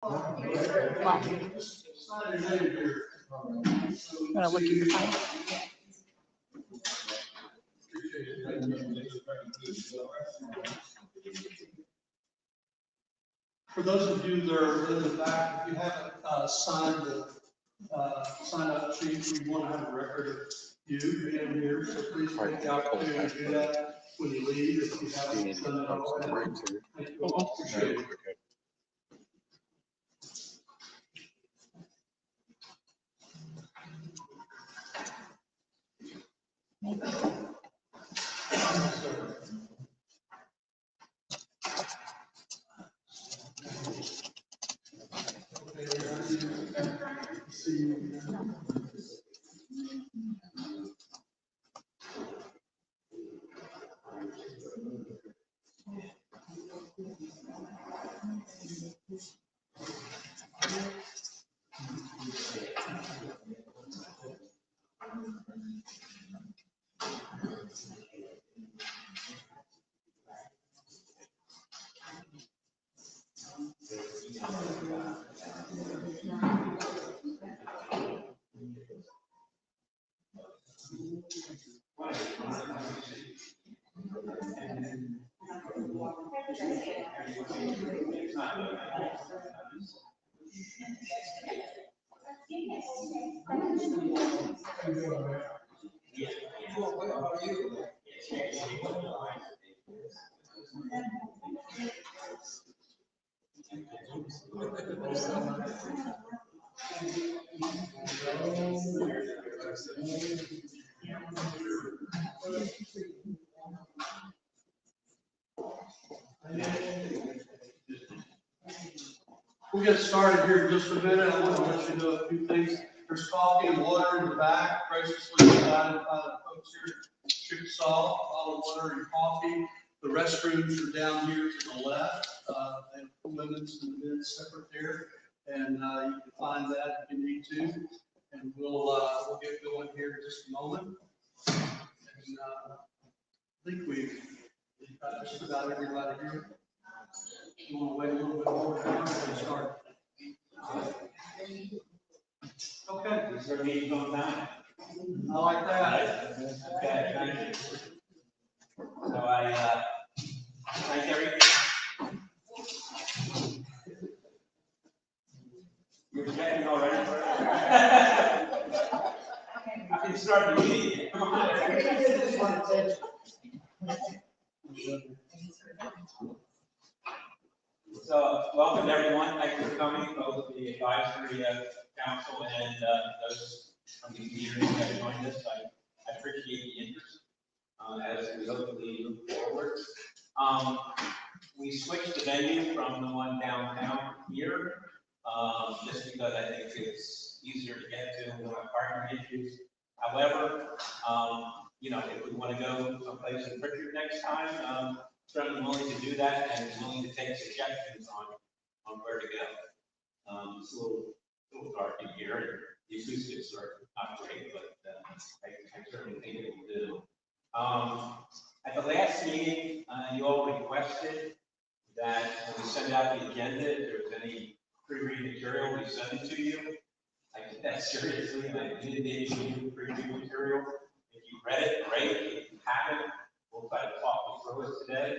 What? I'm gonna look at your phone. For those of you that are in the back, if you haven't signed the sign-up sheet, we want to have a record of you being here, so please take the opportunity to do that when you leave, if you haven't done it already. Thank you all. Appreciate it. We'll get started here in just a minute. I want to let you know a few things. There's coffee and water in the back, graciously provided by the folks here at Chickasaw, bottled water and coffee. The restrooms are down here to the left. They have women's and men's separate there, and you can find that if you need to. And we'll get going here in just a moment. And I think we've got just about everybody here. You want to wait a little bit more time and start? Okay. Is there a meeting on time? I like that. Okay, thank you. So I thank everybody. You're checking already? I can start the meeting. So, welcome everyone. Thank you for coming, both the advisory council and those from the community that joined us. I appreciate the interest as we hopefully move forward. We switched the venue from the one downtown here, just because I think it's easier to get to and have parking issues. However, you know, if we want to go someplace in Pritchard next time, certainly willing to do that and willing to take suggestions on where to go. It's a little dark in here, and the acoustics are not great, but I certainly think it will do. At the last meeting, you all requested that when we send out the agenda, if there's any pre-read material, we send it to you. I took that seriously, and I did issue you pre-read material. If you read it, great. If you haven't, we'll try to talk you through it today,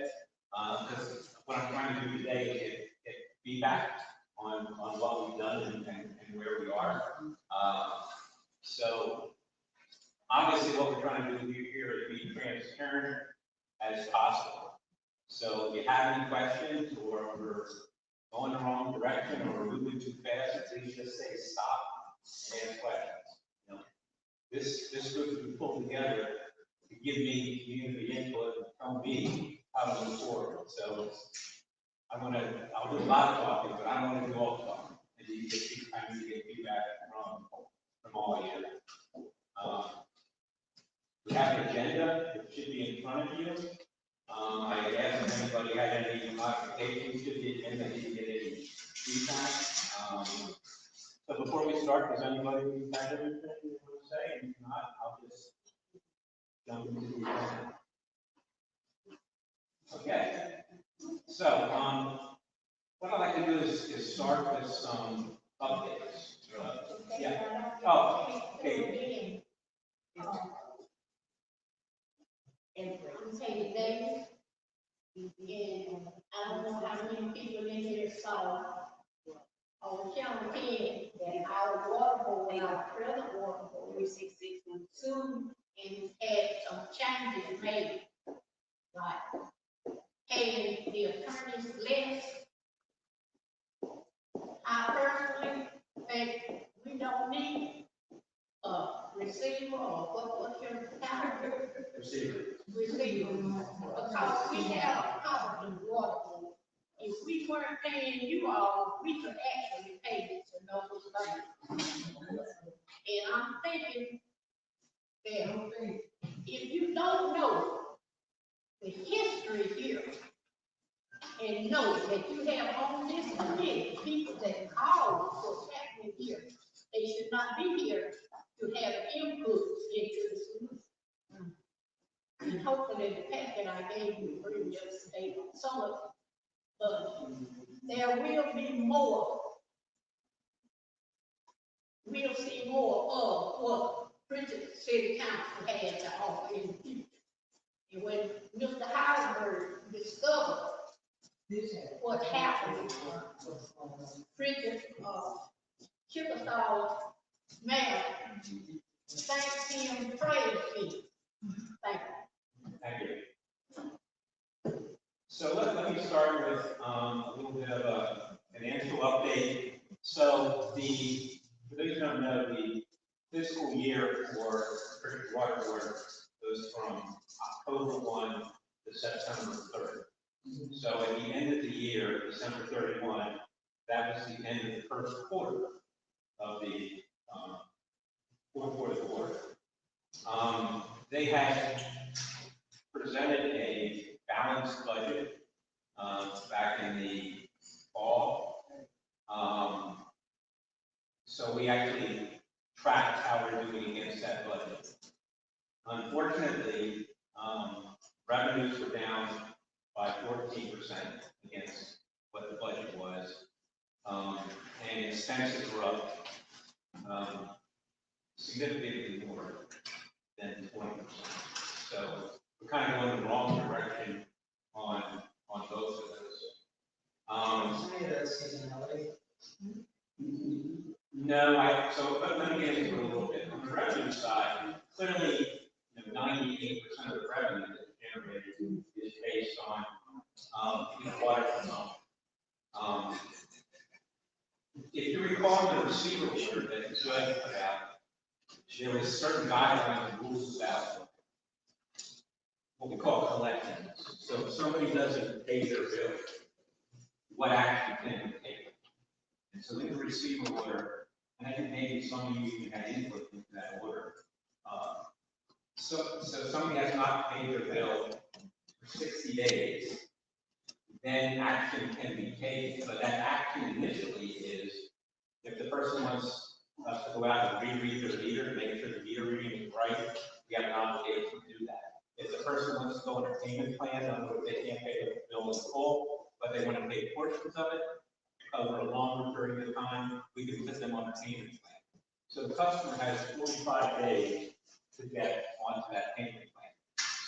because what I'm trying to do today is get feedback on what we've done and where we are. So obviously what we're trying to do here is be transparent as possible. So if you have any questions or we're going the wrong direction or we're moving too fast, please just say stop and ask questions. You know, this group has been pulled together to give me community input and tell me how to move forward. So I'll do a lot of talking, but I don't want to do all the talking. And you get feedback from all of you. We have an agenda, it should be in front of you. I asked if anybody had any modifications to the agenda, didn't get any feedback. So before we start, does anybody have anything they want to say? If not, I'll just jump into the agenda. Okay. So What I'd like to do is start with some updates. Yeah. Oh, okay. And say Davis, and I don't know how many people in here saw on Channel 10 that our water board, our present water board, 366, soon and had some changes made. Like paying the attorney's less. I personally think we don't need a receiver or what's your title? Receiver, because we have a problem with water board. If we weren't paying you all, we could actually pay this and those things. And I'm thinking that if you don't know the history here and know that you have on this committee people that call what's happening here, they should not be here to have input into the solution. And hopefully the packet I gave you bring yesterday some of it. But there will be more. We'll see more of what Pritchard City Council had to offer in the future. And when Mr. Heisenberg discovered what happened, Pritchard, Chickasaw mayor thanked him, praised him. Thank you. Thank you. So let me start with a little bit of a financial update. So for those who don't know, the fiscal year for Pritchard Water Board goes from October 1 to September 3rd. So at the end of the year, December 31, that was the end of the first quarter of the fourth quarter. They had presented a balanced budget back in the fall. So we actually tracked how we're doing against that budget. Unfortunately, revenues were down by 14% against what the budget was, and expenses were up significantly more than 20%. So we're kind of going in the wrong direction on both of those. No, so let me get into it a little bit. On the revenue side, clearly, 98% of the revenue that's generated is based on water consumption. If you recall the receiver order that Judge put out, there was certain guidelines and rules about what we call collections. So if somebody doesn't pay their bill, what action can we take? And so in the receiver order, and I think maybe some of you even had input into that order. So somebody has not paid their bill for 60 days, then action can be taken. But that action initially is if the person wants us to go out and reread their meter to make sure the meter reading is right, we have an obligation to do that. If the person wants to go on a payment plan, they can't pay their bill in full, but they want to pay portions of it over a longer period of time, we can put them on a payment plan. So the customer has 45 days to get onto that payment plan.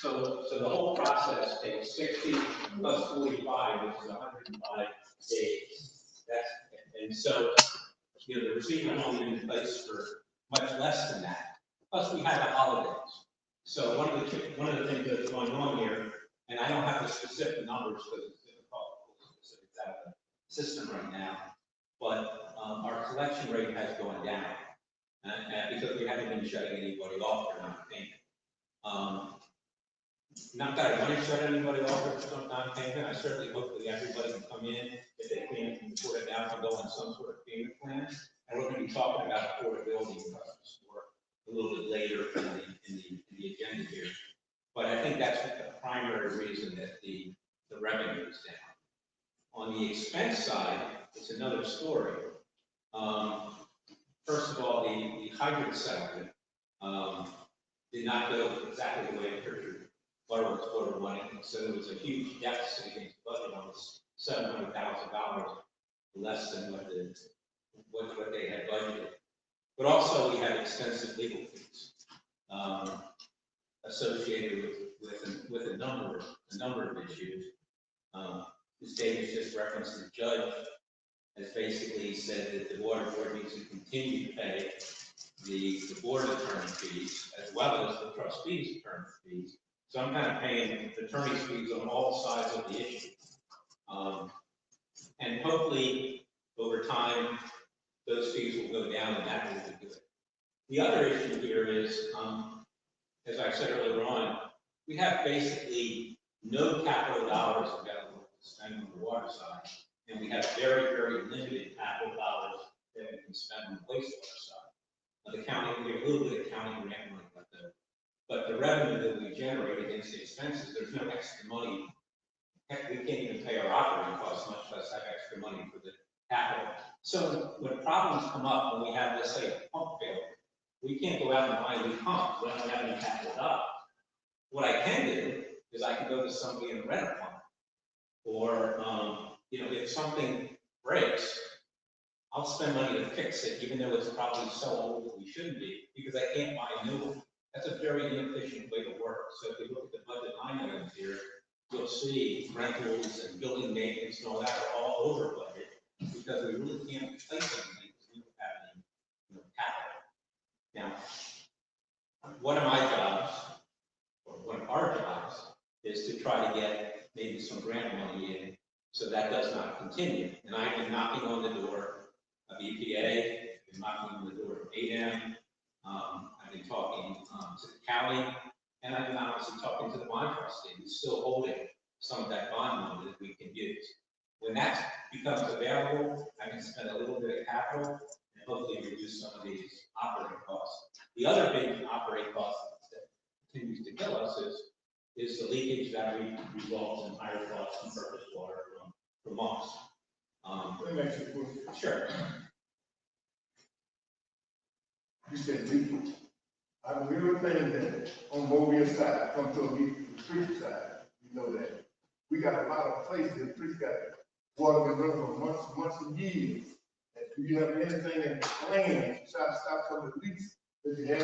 So the whole process takes 60 plus 45, which is 105 days. And so, the receiver is only in place for much less than that. Plus, we have the holidays. So one of the things that's going on here, and I don't have the specific numbers because it's difficult to pull specifics out of the system right now, but our collection rate has gone down because we haven't been shutting anybody off for non-payment. Not that I want to shut anybody off for non-payment. I certainly hope that everybody can come in if they can't afford it now to go on some sort of payment plan. And we're going to be talking about affordability for a little bit later in the agenda here. But I think that's the primary reason that the revenue is down. On the expense side, it's another story. First of all, the hybrid settlement did not go exactly the way Pritchard Water wanted. So there was a huge deficit against the budget, almost $700,000 less than what they had budgeted. But also, we have extensive legal fees associated with a number of issues. Ms. Davis just referenced the judge has basically said that the water board needs to continue to pay the board attorney fees as well as the trustees' attorney fees. So I'm kind of paying attorney's fees on all sides of the issue. And hopefully, over time, those fees will go down and that will be good. The other issue here is, as I said earlier on, we have basically no capital dollars available to spend on the water side. And we have very, very limited capital dollars that we can spend on the wastewater side. The county, we have a little bit of county grant money, but the revenue that we generate against the expenses, there's no extra money. Heck, we can't even pay our operating costs, much less have extra money for the capital. So when problems come up, when we have, let's say, a pump failure, we can't go out and buy a new pump. We don't have any capital dollars. What I can do is I can go to somebody and rent a pump. Or, if something breaks, I'll spend money to fix it, even though it's probably so old that we shouldn't be, because I can't buy a new one. That's a very inefficient way to work. So if you look at the budget line items here, you'll see rentals and building maintenance and all that are all over budget, because we really can't replace anything because we don't have any capital. Now, one of my jobs, or one of our jobs, is to try to get maybe some grant money in so that does not continue. And I've been knocking on the door of EPA, I've been knocking on the door of ADEM, I've been talking to the county, and I've been honestly talking to the bond trustee who's still holding some of that bond money that we can use. When that becomes available, I can spend a little bit of capital and hopefully reduce some of these operating costs. The other big operating cost that continues to kill us is the leakage that results in higher costs in surface water from us. Let me ask you a question. Sure. You said leakage. I mean, everything that on Mobile side come to a leak, the street side, you know that. We got a lot of places that streets got water been running for months and years. And do you have anything in plan to try to stop some of the leaks that you have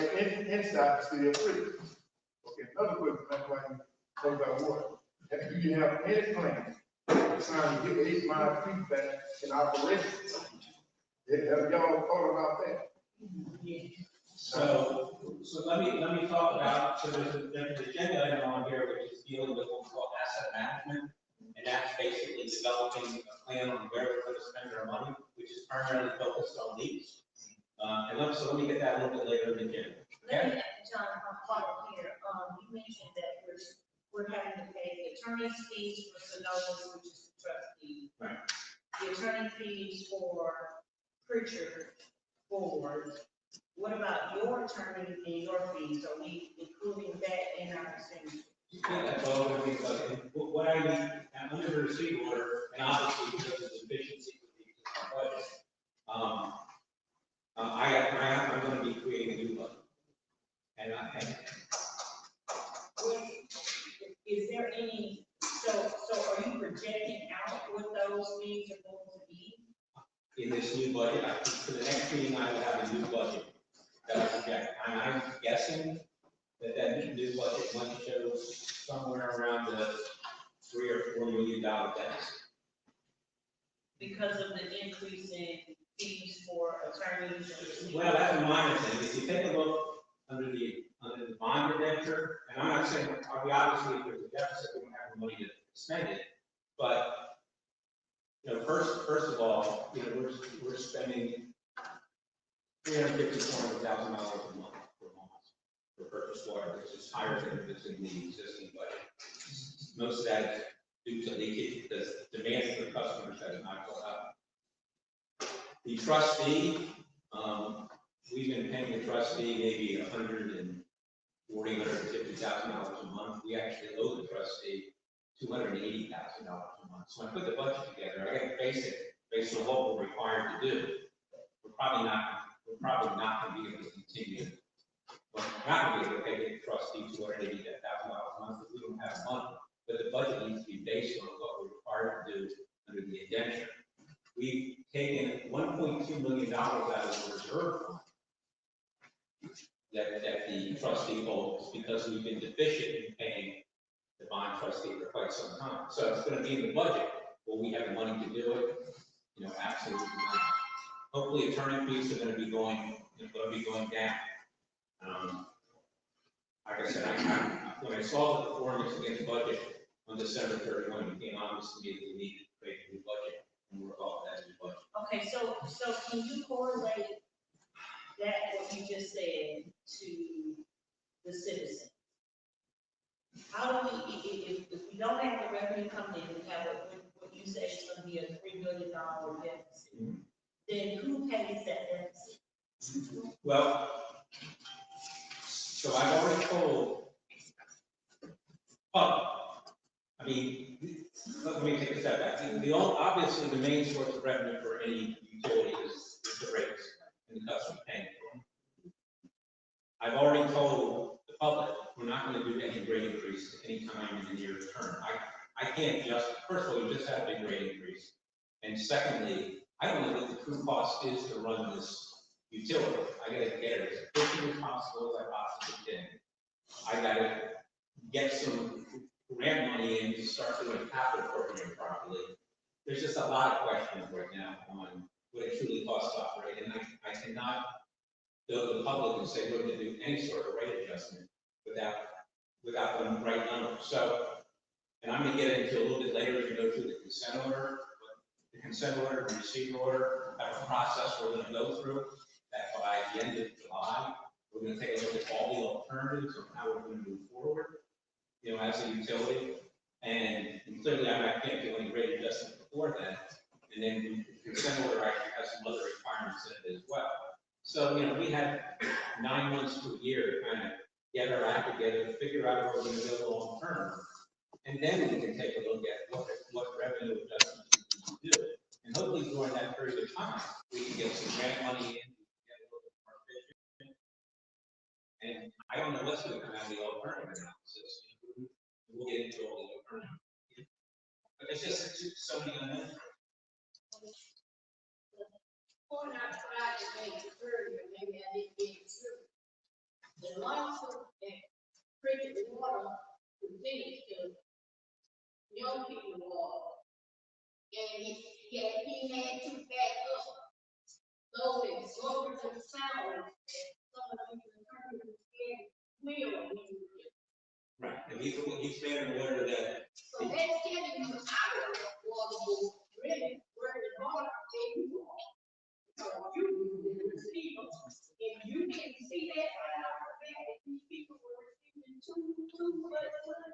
inside the city of Freedom? Okay, another question, that's why you talk about water. Do you have any plans trying to get 8 Mile Creek back in operation? Have y'all thought about that? So let me talk about, so there's an agenda item on here which is dealing with what's called asset management. And that's basically developing a plan on where we're going to spend our money, which is primarily focused on leaks. So let me get that a little bit later in the agenda. Let me, John, follow here. You mentioned that we're having to pay the attorney's fees for Synovus, which is the trustee. Right. The attorney fees for Pritchard Board. What about your attorney and your fees? Are we including that in our expenditure? Yeah, that's all going to be, what I need, under the receipt order, and obviously because of the efficiency of the budget, I'm going to be creating a new budget. And Is there any, so are you projecting out what those fees are going to be? in this new budget, for the next meeting, I will have a new budget that I project. And I'm guessing that new budget might show somewhere around the $3 or $4 million deficit. Because of the increase in fees for attorneys? Well, that's a minor thing. If you take a look under the bond indenture, and I'm not saying, obviously, if there's a deficit, we don't have the money to spend it. But, first of all, we're spending $350,000 $400,000 a month for purchase water, which is higher than what's in the existing budget. Most of that is due to leakage because demand for customers has not gone up. The trustee, we've been paying the trustee maybe $150,000 a month. We actually owe the trustee $280,000 a month. So when I put the budget together, I got to base it based on what we're required to do. We're probably not going to be able to continue. We're not going to be able to pay the trustee $280,000 a month if we don't have money. But the budget needs to be based on what we're required to do under the indenture. we've taken $1.2 million out of the reserve fund that the trustee holds because we've been deficient in paying the bond trustee for quite some time. So it's going to be in the budget. Will we have the money to do it? You know, absolutely not. Hopefully, attorney fees are going to be going down. Like I said, when I saw that the form was against budget on December 31, it became obvious to me that we needed to create a new budget and work off that new budget. Okay, so can you correlate that, what you just said, to the citizen? How do we, if we don't have the revenue coming in, we have what you say is gonna be a $3 million deficit, then who pays that deficit? Well, so I've already told, I mean, let me take a step back. Obviously, the main source of revenue for any utility is the rates and the customer paying for them. I've already told the public we're not going to do any rate increase anytime in the near term. I can't first of all, you just had a big rate increase. And secondly, I don't know what the true cost is to run this utility. I got to get it as efficient as possible as I possibly can. I got to get some grant money in to start doing a capital program properly. There's just a lot of questions right now on what it truly costs to operate, and I cannot go to the public and say we're going to do any sort of rate adjustment without the right number. So, and I'm going to get into a little bit later as we go through the consent order. The consent order and receiver order have a process we're going to go through that by the end of July, we're going to take a look at all the alternatives of how we're going to move forward, you know, as a utility. And clearly, I can't do any rate adjustment before then. And then the consent order actually has some other requirements in it as well. So, you know, we had 9 months to a year to kind of get our act together, figure out where we're going to go long term. And then we can take a look at what revenue adjustments we can do. And hopefully during that period of time, we can get some grant money in, get a little bit more efficient. And I don't know what's going to come out of the alternative analysis. We'll get into all the alternatives. But it's just so many unknowns. Point I tried to make earlier, maybe I didn't get it through. The lawsuit that Bridget Water continues to young people water. And he had to back up those exorbitant salaries that some of these attorneys will be. Right, and he's made an order that. So that's telling you our water board really where the water they want. So you receive, if you didn't see that right off the bat, these people were receiving too much money.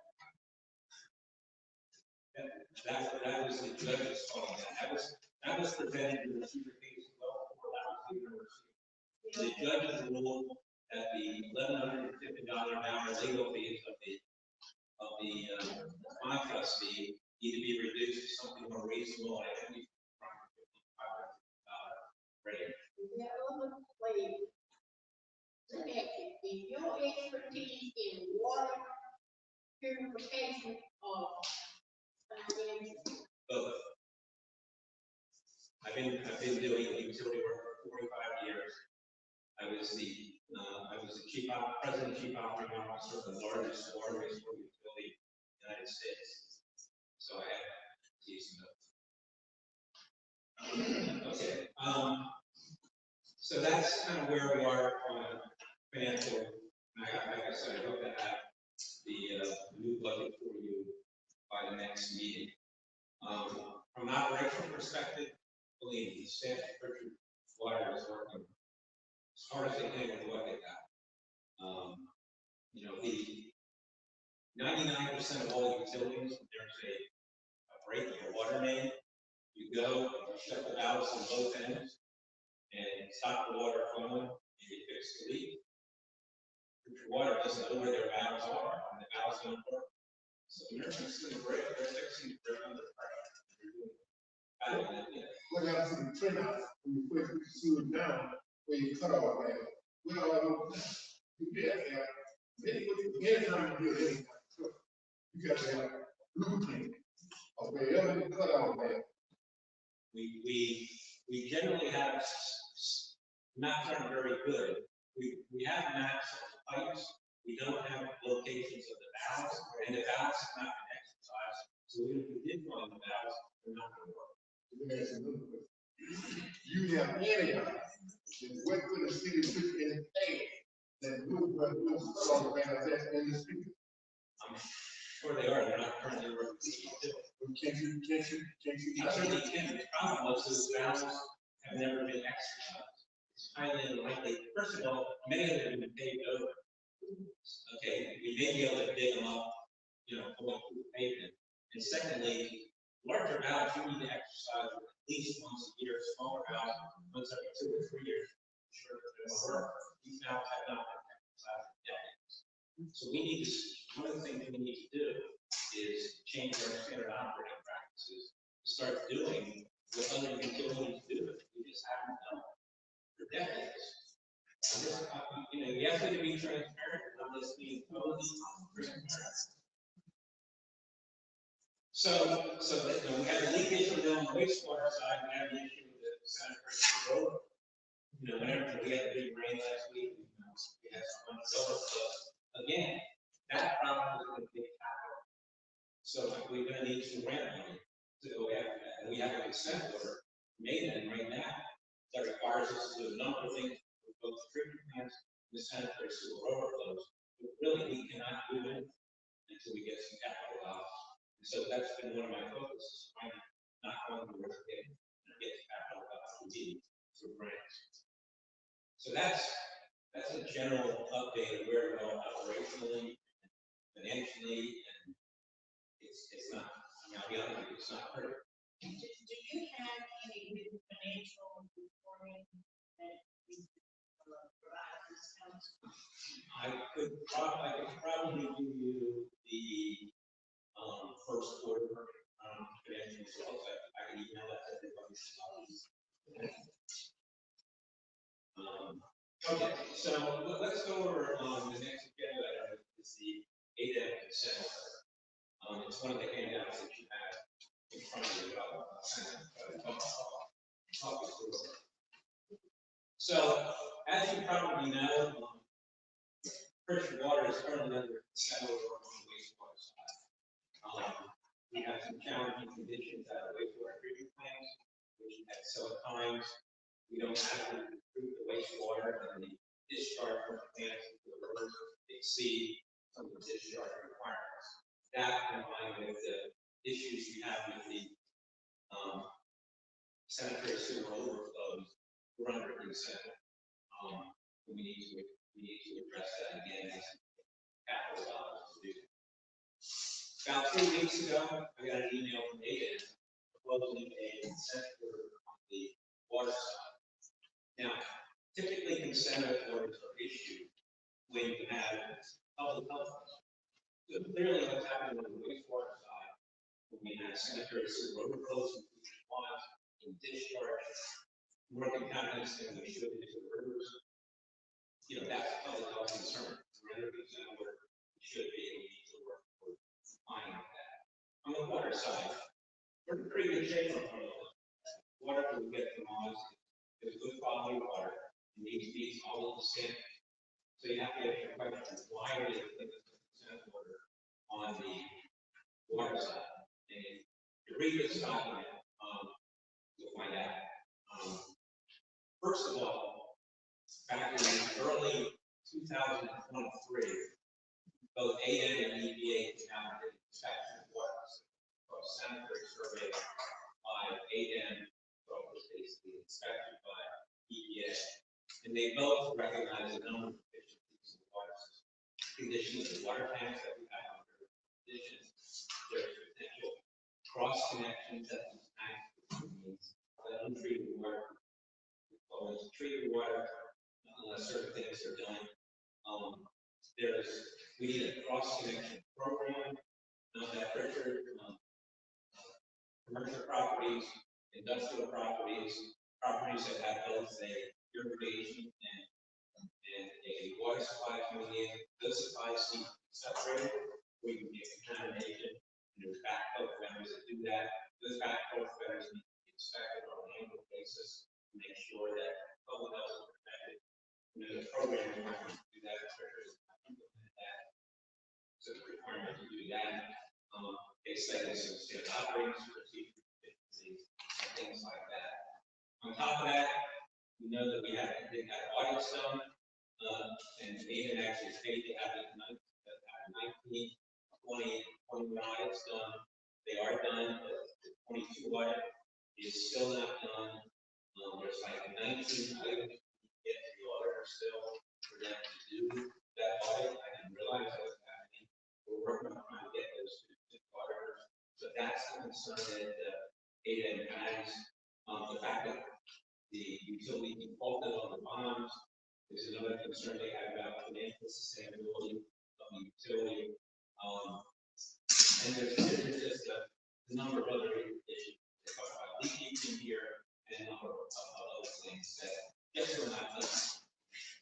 That was the judge's call. That was presented in the receiver case as well. The judges ruled that the $1,150 an hour legal fees of the bond trustee need to be reduced to something more reasonable. I think rate. The other way, look at it, if your expertise in water purification or Both. I've been doing utility work for 45 years. I was the president, chief operating officer of the largest water wastewater utility in the United States. So I have decent notes. Okay. So that's kind of where we are on a financial. Like I said, I hope to have the new budget for you by the next meeting. From an operational perspective, believe me, the staff at Pritchard Water is working as hard as they can with what they got. You know, the 99% of all utilities, there's a break in the water main. You go, you shut the valves on both ends, and stop the water flowing, and you fix the leak. Pritchard Water doesn't know where their valves are, and the valves don't work. So they're fixing the break, they're fixing the break under pressure. What happens in the turnout when you put the sewer down, where you cut off that? Well, you get that. Anytime you do anything, you got to have blueprint of wherever you cut off that. We generally have, maps aren't very good. We have maps of the pipes, we don't have locations of the valves, and the valves have not been exercised, so even if we did find the valves, they're not gonna work. Let me ask you another question. You have anybody that went to the city of Pittsburgh and paid that knew what was all the that in the city? I'm sure they are, they're not currently working. Can't you? I certainly can. The problem was those valves have never been exercised. It's highly unlikely. First of all, many of them have been paved over. Okay, we may be able to dig them up, going through the pavement. And secondly, larger valves you need to exercise at least once a year. Smaller valves once every 2 or 3 years. Sure, it'll work. These valves have not been exercised in decades. So we need to. One of the things we need to do is change our standard operating practices to start doing what other utilities do. We just haven't done for decades. And this, you have to be transparent, not just being totally transparent. So we have a leak issue on the wastewater side. We have the issue with the sanitary road. Whenever we had the big rain last week, we had some overflow. Again, that problem is going to be capital. So we're going to need some grant money to go after that. And we have a consent order made in right now that requires us to do a number of things with both the treatment plants and the sanitary sewer overflows. But really, we cannot do it until we get some capital out. And so that's been one of my focuses, finding not only where to get capital out we need through grants. So that's a general update of where we're going operationally, financially, and it's not, I'll be honest with you, it's not perfect. Do you have any new financial reporting that you provide this council? I could probably give you the first quarter financial results. I can email that to everybody. Okay, so let's go over the next agenda item is the 8M consent order. It's one of the handouts that you have in front of you. Talk you through it. So, as you probably know, Christian Water is currently under consent order on the wastewater side. We have some challenging conditions at our wastewater treatment plants, which at some times we don't have to improve the wastewater and the discharge from the plants to the rivers exceed some of the discharge requirements. That combined with the issues we have with the sanitary sewer overflows, we're under consent. We need to address that again as capital dollars to do. About 3 weeks ago, I got an email from ADEN proposing a consent order on the water side. Now, typically consent orders are issued when you have public health. So clearly what's happening on the wastewater side, when we have sanitary sewer overflows and discharge, more contaminants than we should into the rivers. That's a public health concern. We're under consent order, we should be able to work for finding that. On the water side, we're in pretty good shape on the water we get from us is good quality water. It meets all of the standards. So you have to ask your question, why did it take us a consent order on the water side? And if you read this document, you'll find out. First of all, back in early 2023, both ADEN and EPA came out and did inspection of water. A sanitary survey by ADEN, was basically inspected by EPA. And they both recognize a number of deficiencies in the water system. Conditions of the water tanks that we have under conditions, there's potential cross connections that these tanks means that untreated water, always treated water, unless certain things are done. We need a cross connection program, that pressure, commercial properties, industrial properties, properties that have both a irrigation and a water supply coming in. Those supplies need to be separated, where you can get contamination. And there's backflow preventers that do that. Those backflow preventers need to be inspected. inspected on an annual basis to make sure that public health is protected. You know, the program is not going to do that, especially implement that. So the requirement to do that, they said there's some standard operating procedures, efficiencies, and things like that. On top of that, we know that we had audits done, and Aiden actually stated they have 19, 20, 21 audits done. They are done. The 22 audit is still not done. There's like 19 items to get to the auditor still for them to do that audit. I didn't realize that was happening. We're working on trying to get those to the auditors. So that's the concern that Aiden has. The fact that the utility defaulted on the bonds is another concern they have about financial sustainability of the utility. And there's just a number of other issues. They talk about leakage in here and a number of other things that just are not done.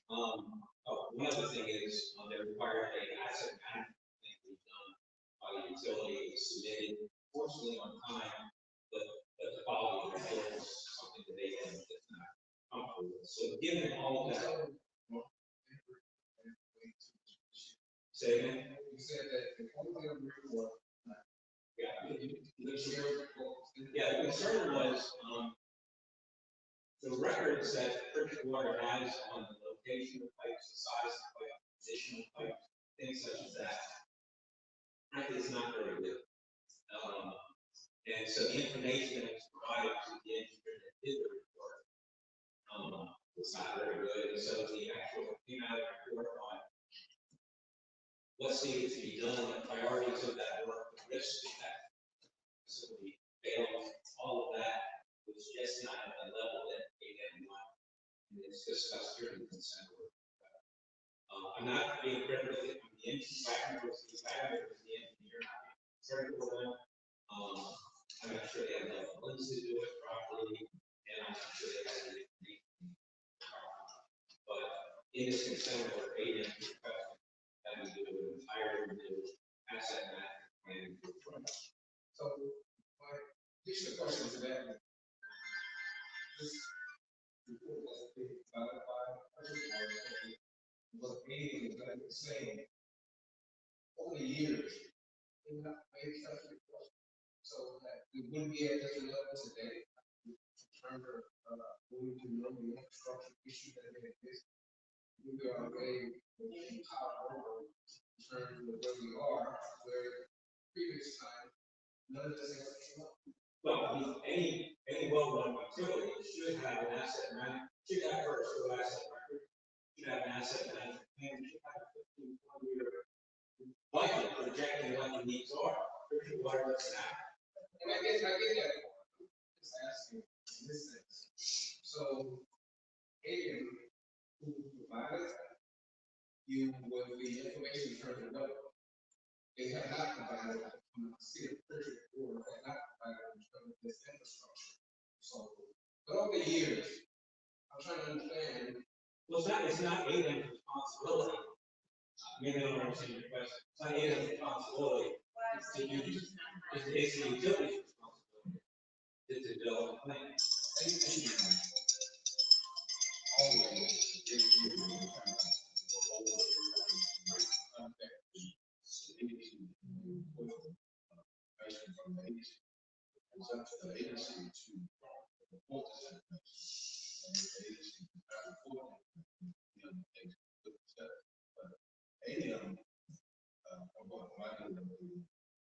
One other thing is they require an asset management thing to be done by the utility. It's submitted fortunately on time, but the quality of the bill is something that they can just not comfortable with. So given all of that, say again? You said that the only report. Yeah, the concern was the records that Bridgewater has on the location of pipes, the size of the pipe, position of pipes, things such as that. Frankly, it's not very good. And so the information that was provided to the engineer that did the report was not very good. And so the actual report on what's needed to be done, the priorities of that work, the risks of that facility failing, all of that was just not at the level that they had in mind. And it's discussed during the consent order. I'm not being critical of the engineer, was the engineer, critical of them. I'm not sure they have enough funds to do it properly, and I'm not sure they have the information. But in this consent order, Aiden requested that we do an entire new asset management plan. So, my additional question to that, this report was being clarified, what meeting is going to be saying, over the years, we're not made such a report, so that we wouldn't be at this level today, in terms of moving to know the infrastructure issue that they exist. We are already power over in terms of where we are, where previous time, none of this ever came up. Well, I mean, any well-run utility should have an asset management, should have first an asset record, should have an asset management plan, should have a 15-20-year budget projecting what the needs are. Bridgewater doesn't have. And I get that. Just asking in this sense. So, Aiden, who provided you with the information in terms of what they have not provided from the city of Bridgewater, or have not provided in terms of this infrastructure. So, but over the years, I'm trying to understand. Well, it's not Aiden's responsibility. Maybe I don't understand your question. It's not Aiden's responsibility. It's the utility's responsibility to develop a plan.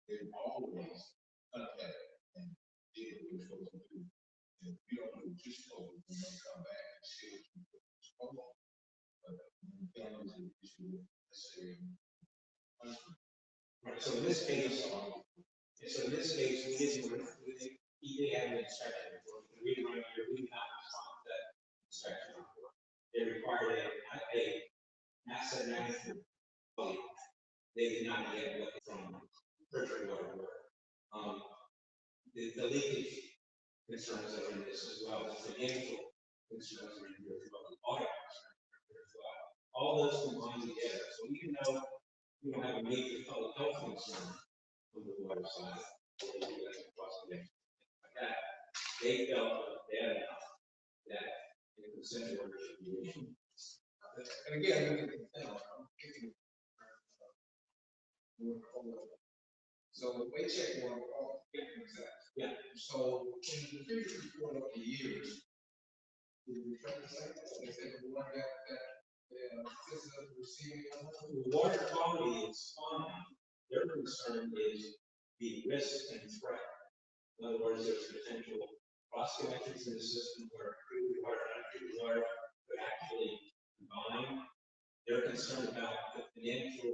They've always contacted and did what we're supposed to do. And we don't know what you're supposed to do, we're gonna come back and see what you're supposed to do. But families are issue necessary. Right, so in this case, we didn't, they had an inspection report. We did not respond to that inspection report. They required a asset management plan. They did not get what from Bridgewater work. The leakage concerns are in this as well, the financial concerns are in here as well, the audit concerns are in here as well. All those combined together, so even though we don't have a major public health concern on the water side, or the like that, they felt bad enough that the consent order should be issued. And again, look at the thing, I'm thinking, so they check on all victims act. Yeah. So in the previous report of the years, did we try to say, they said the one that citizens receiving. Water quality is fine. Their concern is the risk and threat. In other words, there's potential cross connections in the system where crude water and untreated water could actually combine. They're concerned about the financial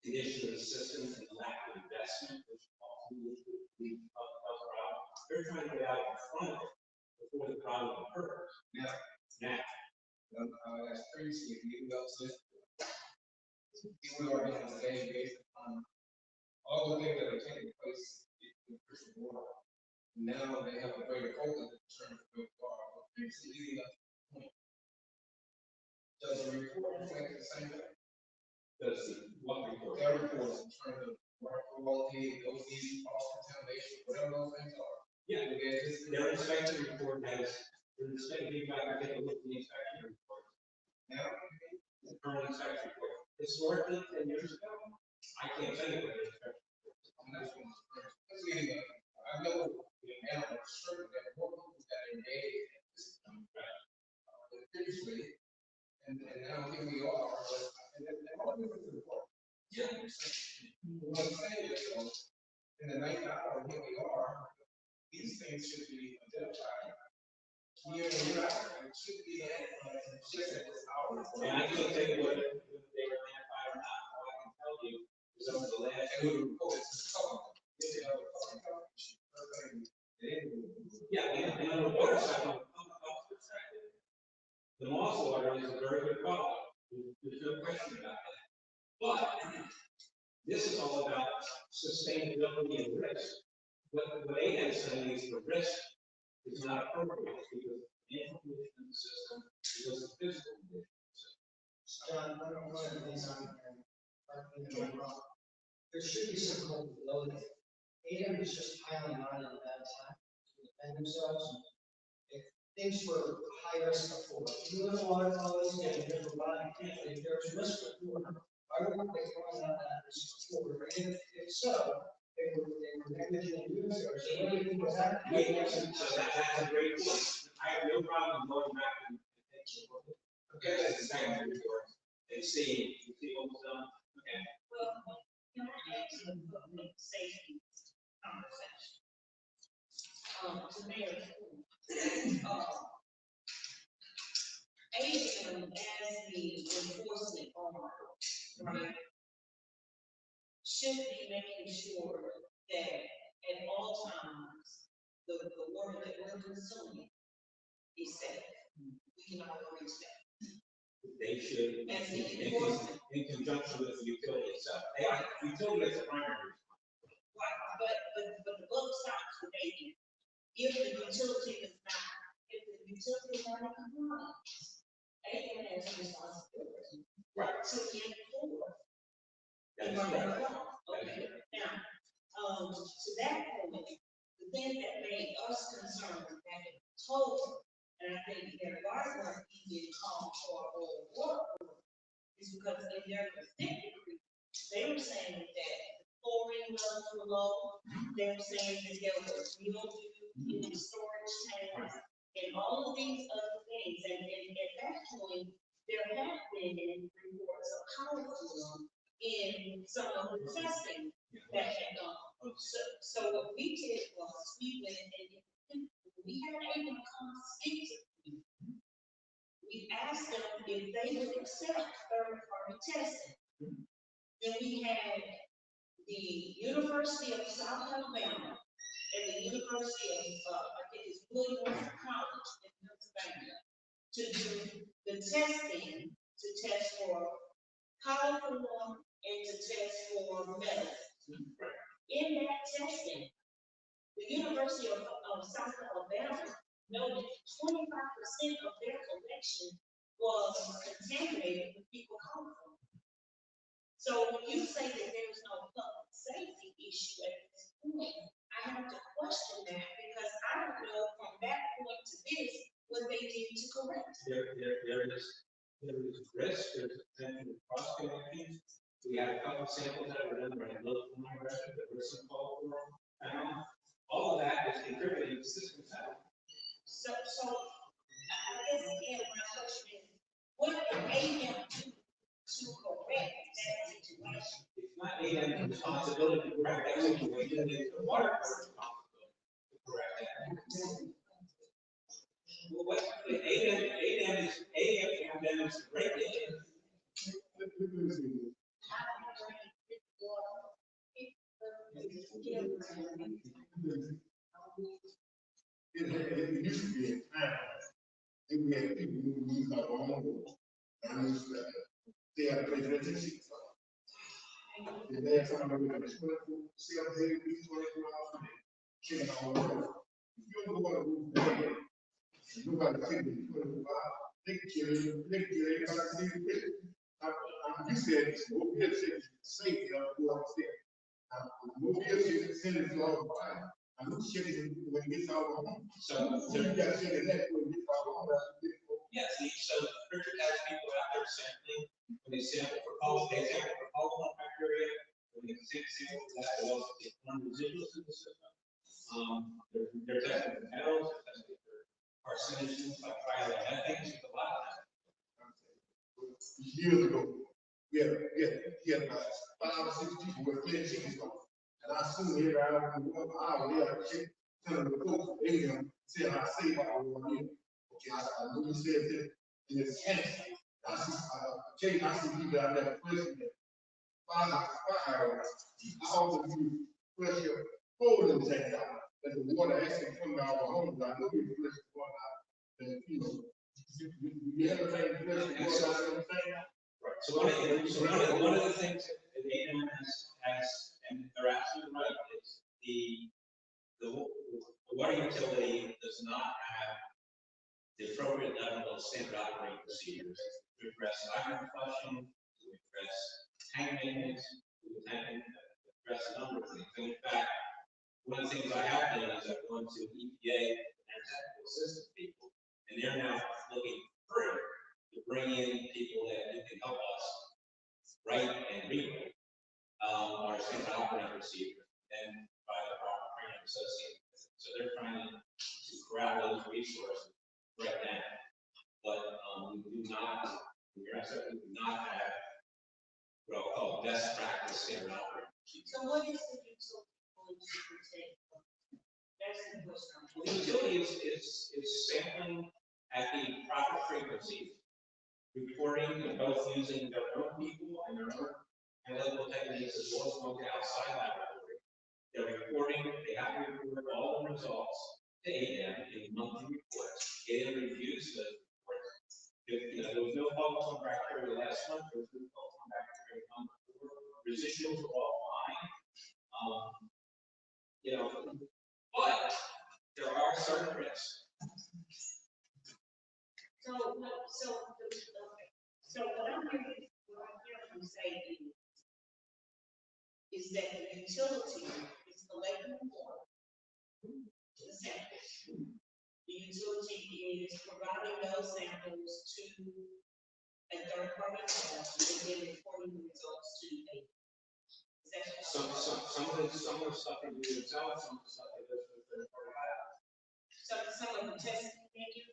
condition of the system and the lack of investment, which also would be a problem. They're trying to get out in front of it before the problem occurs. Now, as previously, you know, we are being today based on all the things that are taking place in Christian world. Now they have a greater focus in terms of where we are. But previously, leading up to the point, does the report reflect the same thing? Does the what report? Their reports in terms of water quality, those needs, cross contamination, whatever those things are. Yeah, Their their inspection report has, their inspection, you got to take a look at the inspection report. now, The current inspection report. Historically, 10 years ago, I can't tell you what the inspection report is. and that's when it's leading up. I know now for certain that more people that are engaged in this than previously, and now here we are, but and all this is important. Yeah. What I'm saying is, though, in the 9th hour, here we are, these things should be identified. Year in, year out, and it should be just at this hour. And I can't tell you what they were identified or not. All I can tell you is over the last. And we report it to the public. If they have a public outreach, Yeah, and on the water side, from a public health perspective, the Moss water is a very good product. There's no question about that. But this is all about sustainability and risk. What ADA is saying is the risk is not appropriate because of the information in the system, because of physical conditions. John, one of the things there should be some culpability. ADM is just piling on at a bad time to defend themselves. If things were high risk before, even if water quality is getting provided, if there's risk before, why weren't they calling out that risk before? And if so, they were negligent users, so anything was happening. So that's a great point. I have no problem going back and taking a look at the same report and see what was done. Okay. Well, can I ask you a public safety conversation? To Mayor, ADM as the enforcement arm, right, should be making sure that at all times, the water that we're consuming is safe. We can all agree to that. They should, As the in enforcement. conjunction with the utility itself. Utility is a primary. But the buck stops with ADM. If the utility is not in compliance, ADM has a responsibility. Right. To enforce. That is the correct. law. Okay, now, to that point, the thing that made us concerned back in October, and I think their guidelines even called for a water is because in their consent decree, they were saying that chlorine levels were low. They were saying that there was mildew in the storage tanks and all of these other things. And at that point, there had been reports of coliform in some of the testing that had gone. So what we did was we went and we had ADM come speak to them. We asked them if they would accept third-party testing. Then we had the University of South Alabama and the University of, I think it's Williams College in Pennsylvania, to do the testing, to test for coliform and to test for medicine. In that testing, the University of South Alabama noted 25% of their collection was contaminated with fecal coliform. So when you say that there's no public safety issue at this point, I have to question that because I don't know from that point to this what they did to correct it. There is risk, there's potential cross connections. We had a couple of samples that were done by local record that were some called for. All of that is contributing to system sound. So I guess again, my question is, what did AM do to correct that situation? It's not AM's responsibility to correct that situation, it's the water board's responsibility to correct that. Well, what, AM can demonstrate it. It used to be a time, and we had people who use our own water. I used to, they had presidential seats. And they had somebody with a 24, 7 days, 24 hours a day, checking all the water. If you don't go on a roof, nobody can be 24 hours. They can kill you, everybody see the picture. You said, Mobile City safe, go upstairs. Mobile City sends it all the time. I'm not shaking when it gets out of home. So You got to shake it that when it gets out of home. yes, so Richard has people out there sampling, when they sample for pollen bacteria, when they sample for that, they also take one residuals in the system. They're testing for metals, they're testing for carcinogens, like trioxide, things, a lot of that. Years ago, we had about 5 or 6 people with clean chickens on. And I soon here out in 1 hour, they had a chick telling the folks, they saying I say about one year. Okay, I know you said that in this cancer. I see people out there question that 5 hours. I also do pressure holding tank out. That the water actually comes out of the home. I know you pressure water out. And you ever think pressure water out of the tank? Right. So one of the things that AM has, and they're absolutely right, is the water utility does not have the appropriate level of standard operating procedures to address hydrant flushing, to address tank maintenance, to address a number of things. And in fact, one of the things I have done is I've gone to EPA and their technical assistance people, and they're now looking through to bring in people that can help us write and rewrite our standard operating procedure and by the proper training associated with it. So they're trying to corral those resources right now. But we do not have what I'll call best practice standard operating procedure. So what is the utility going to protect? That's the question. The utility is sampling at the proper frequency, reporting both using their own people and their own analytical techniques as well as going outside laboratory. They're reporting, they have to report all the results to AM in monthly reports. AM reviews those reports. If there was no public bacteria last month, there was no public bacteria the month before. Residuals are all fine. But there are certain risks. So what I'm hearing you say is that the utility is collecting water, the samples. The utility is providing those samples to a third party lab and then reporting the results to a. Some of the stuff they do themselves, some of the stuff they do with third party labs. Some of the testing they do.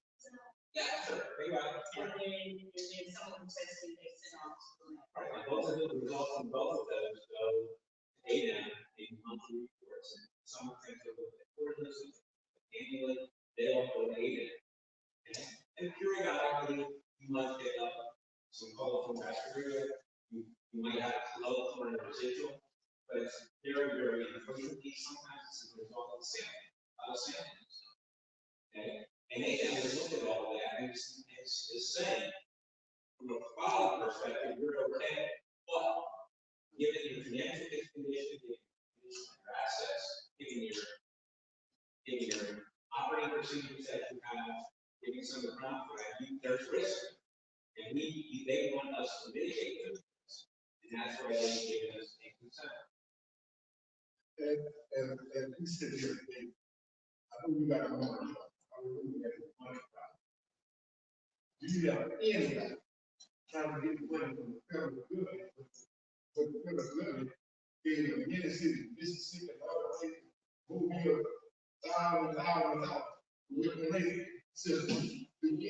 Yeah, sure. They got it. And then some of the testing they send off to the lab. Right, and both of the results from both of those go to AM in monthly reports, and some of the things that look at quarterly, annually, they all go to AM. And periodically, you might pick up some colorful bacteria, you might have low chlorine residual, but it's very, very infrequently. Sometimes it's a result of sampling. Okay? And AM has looked at all of that and is saying, from a quality perspective, you're okay, but given your financial condition, given your assets, given your operating procedures that you have, given some of the ground for that, there's risk. And they want us to mitigate those risks. And that's why they've given us a consent. And we sit here today, I know we got a money, I know we got a money problem. Do you have anybody trying to get money from the federal government? But the federal government gave a many cities, Mississippi, and other places, who give thousands, with the system. Did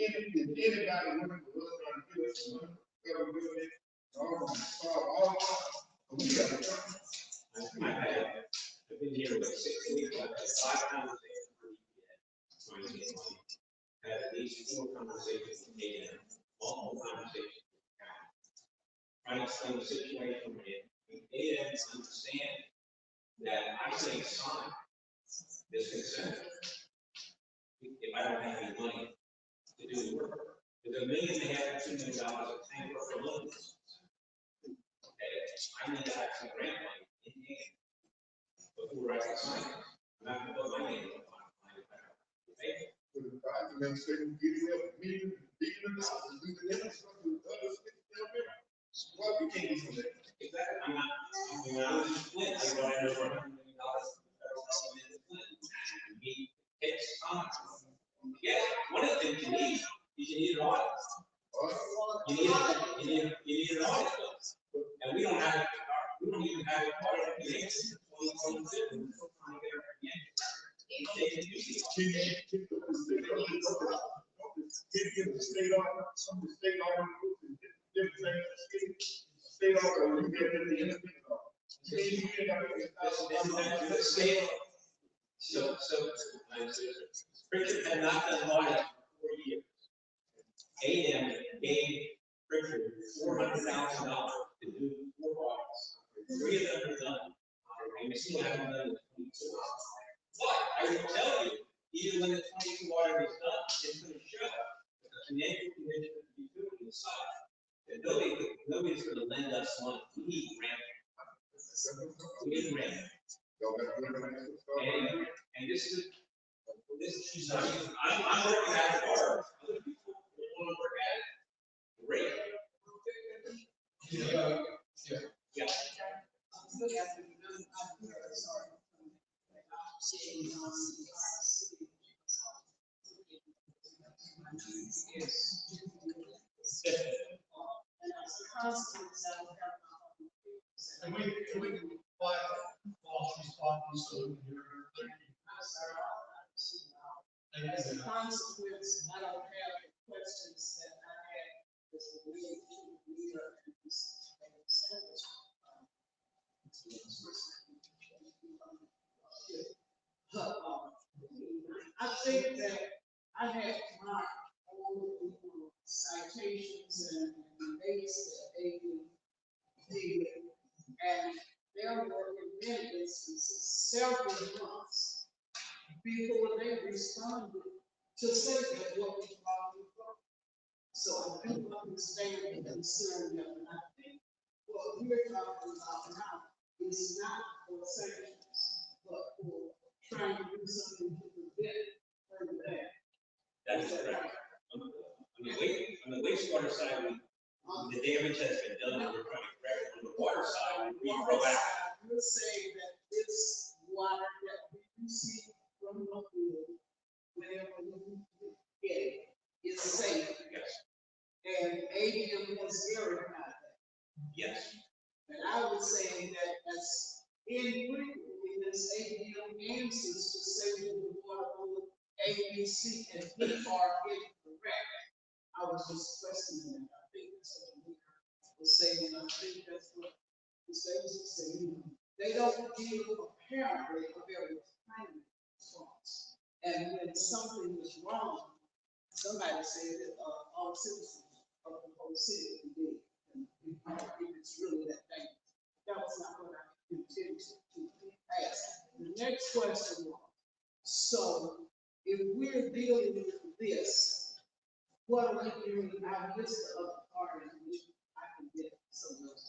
anybody working for us trying to give us some money, federal government, we got a problem. I've been here for 6 weeks, I've had 5 conversations with EPA, trying to get money. I had at least 4 conversations with ADM, multiple conversations with the county. Trying to explain the situation we're in. ADM understand that I say sign this consent. If I don't have any money to do the work, there's $1.5 million of tank work for loans. Okay, I need to have some grant money in hand before I can sign it. I'm not gonna put my name on it. With the documents, they can give you $1 million, dollars, do the infrastructure, other cities down there. Well, we can't do that. Exactly, I'm not, when I was in Flint, I brought in over $100 million from the federal government in Flint. We takes time. Yeah, one of the things you need is you need an audit. You need an audit. And we don't have, we don't even have a part of the answer. State on, some of the state on, different things, state on, you get in the independent. So, Pritchard had not done audit for 4 years. ADM gave Pritchard $400,000 to do 4 audits. 3 of them are done. And we still haven't done the 22. But I will tell you, even when the 22 audit is done, it's going to show that the financial condition of the utility is such that nobody's going to lend us money. We need grant. We need grant. And this is, I'm working at it hard. Other people want to work at it. Great. Yeah. And we can apply false responses so we can hear As a consequence, I don't have the questions that I had as a leader in this. I think that I have my own citations and debates that they did, and there were in many instances several months before they responded to say that what was wrong with them. So I do understand the concern that, and I think what we're talking about now is not for sanctions, but for trying to do something to prevent further that. That's correct. On the wastewater side, the damage has been done and we're trying to correct it. On the water side, we proactive. You're saying that this water that we receive from the field, whenever we get it, is safe. Yes. And ADM has verified that. Yes. And I was saying that as infrequently as ADM answers to say to the water board, ABC and we are incorrect. I was just questioning that. I think that's what the leader was saying, and I think that's what the state is saying. They don't give apparently a very timely response. And when something is wrong, somebody said that all citizens of the whole city can do it. And if it's really that thing. That was not what I intended to ask. The next question was, so if we're dealing with this, what are we doing? I missed the other part in which I can get some of those.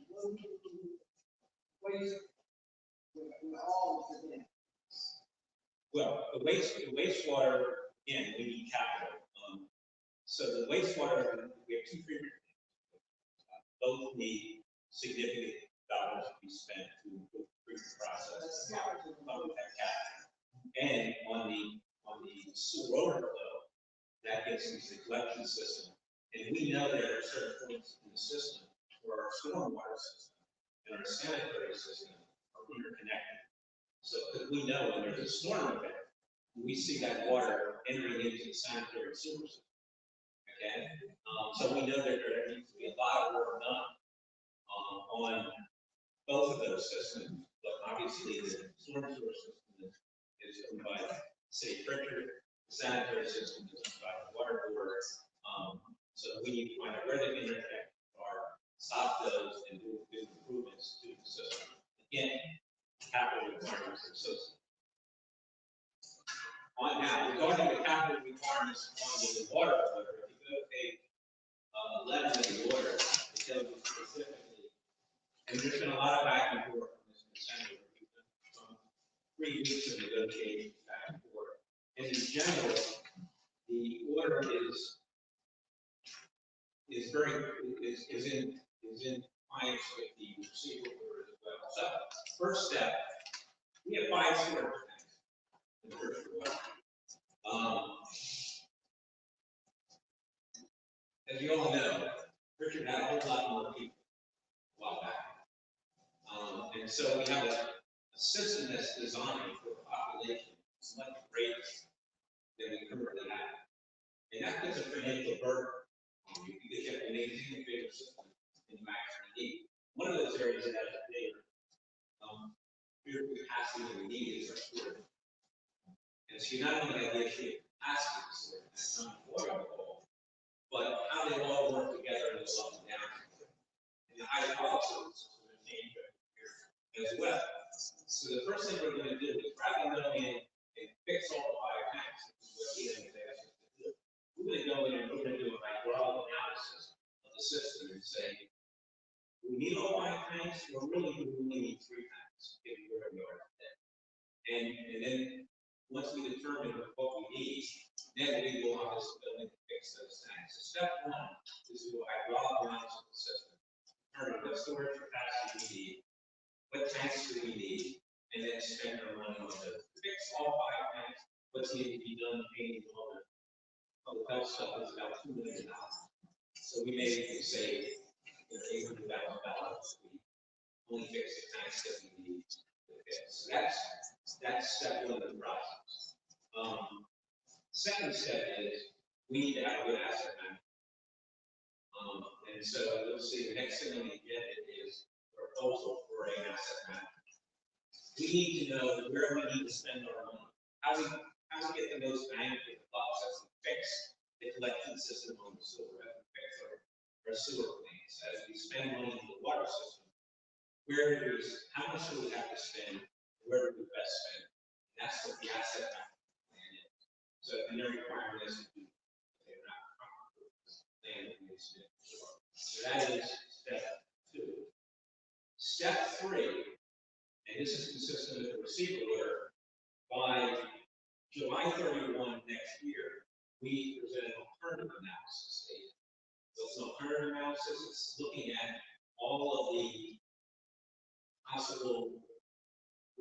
What are we doing? We're all of them. Well, the wastewater, again, we need capital. So the wastewater, we have 2 treatment plants. Both need significant dollars to be spent to improve treatment process. Public cap. And on the sewer overflow, that gets into the collection system. And we know there are certain points in the system where our stormwater system and our sanitary system are interconnected. So, because we know when there's a storm event, we see that water entering into the sanitary sewer system. Okay? So we know that there needs to be a lot of work done on both of those systems, but obviously the storm sewer system is owned by the city of Pritchard, the sanitary system is owned by the water board. So we need to find out where the interconnect are, stop those, and do improvements to the system. Again, capital requirements of the system. On now, regarding the capital requirements on the water order, if you go to page 11 of the order, it tells you specifically, and there's been a lot of back and forth on this consent order. We've done 3 weeks of negotiations back and forth. And in general, the order is in compliance with the receiver order as well. So, first step, we have 5 storage tanks in the first order. As you all know, Richard had a whole lot more people a while back. And so we have a system that's designed for a population that's much greater than we currently have. And that puts a financial burden on you because you have to maintain a bigger system than you actually need. One of those areas that has a bigger capacity than we need is our storage. And so you not only have the issue of capacity of storage, that's not water involved, but how they all work together in the up and down. And the hydraulic system is changed here as well. So the first thing we're going to do is rather than go in and fix all the 5 tanks, which is what Ian has asked us to do, we're going to go in and we're going to do a hydraulic analysis of the system and say, we need all 5 tanks, or really we only need 3 tanks, given where we are today. And then once we determine what we need, then we will obviously go in and fix those tanks. So step 1 is to do a hydraulic analysis of the system, determine what storage capacity we need, what tanks do we need, and then spend our money on those. To fix all 5 tanks, what's needed to be done, painting, all the public health stuff is about $2 million. So we may save $800,000 if we only fix the tanks that we need to fix. So that's step 1 of the process. Second step is we need to have good asset management. And so you'll see the next thing on the agenda is a proposal for an asset management. We need to know where we need to spend our money, how we get the most bang for the buck as we fix the collection system on the sewer, as we fix our sewer plants, as we spend money on the water system. How much do we have to spend? Where do we best spend? That's what the asset management plan is. So, and they're requiring us to do so that is step 2. Step 3, and this is consistent with the receiver order, by July 31 next year, we present an alternative analysis statement. So it's an alternative analysis, it's looking at all of the possible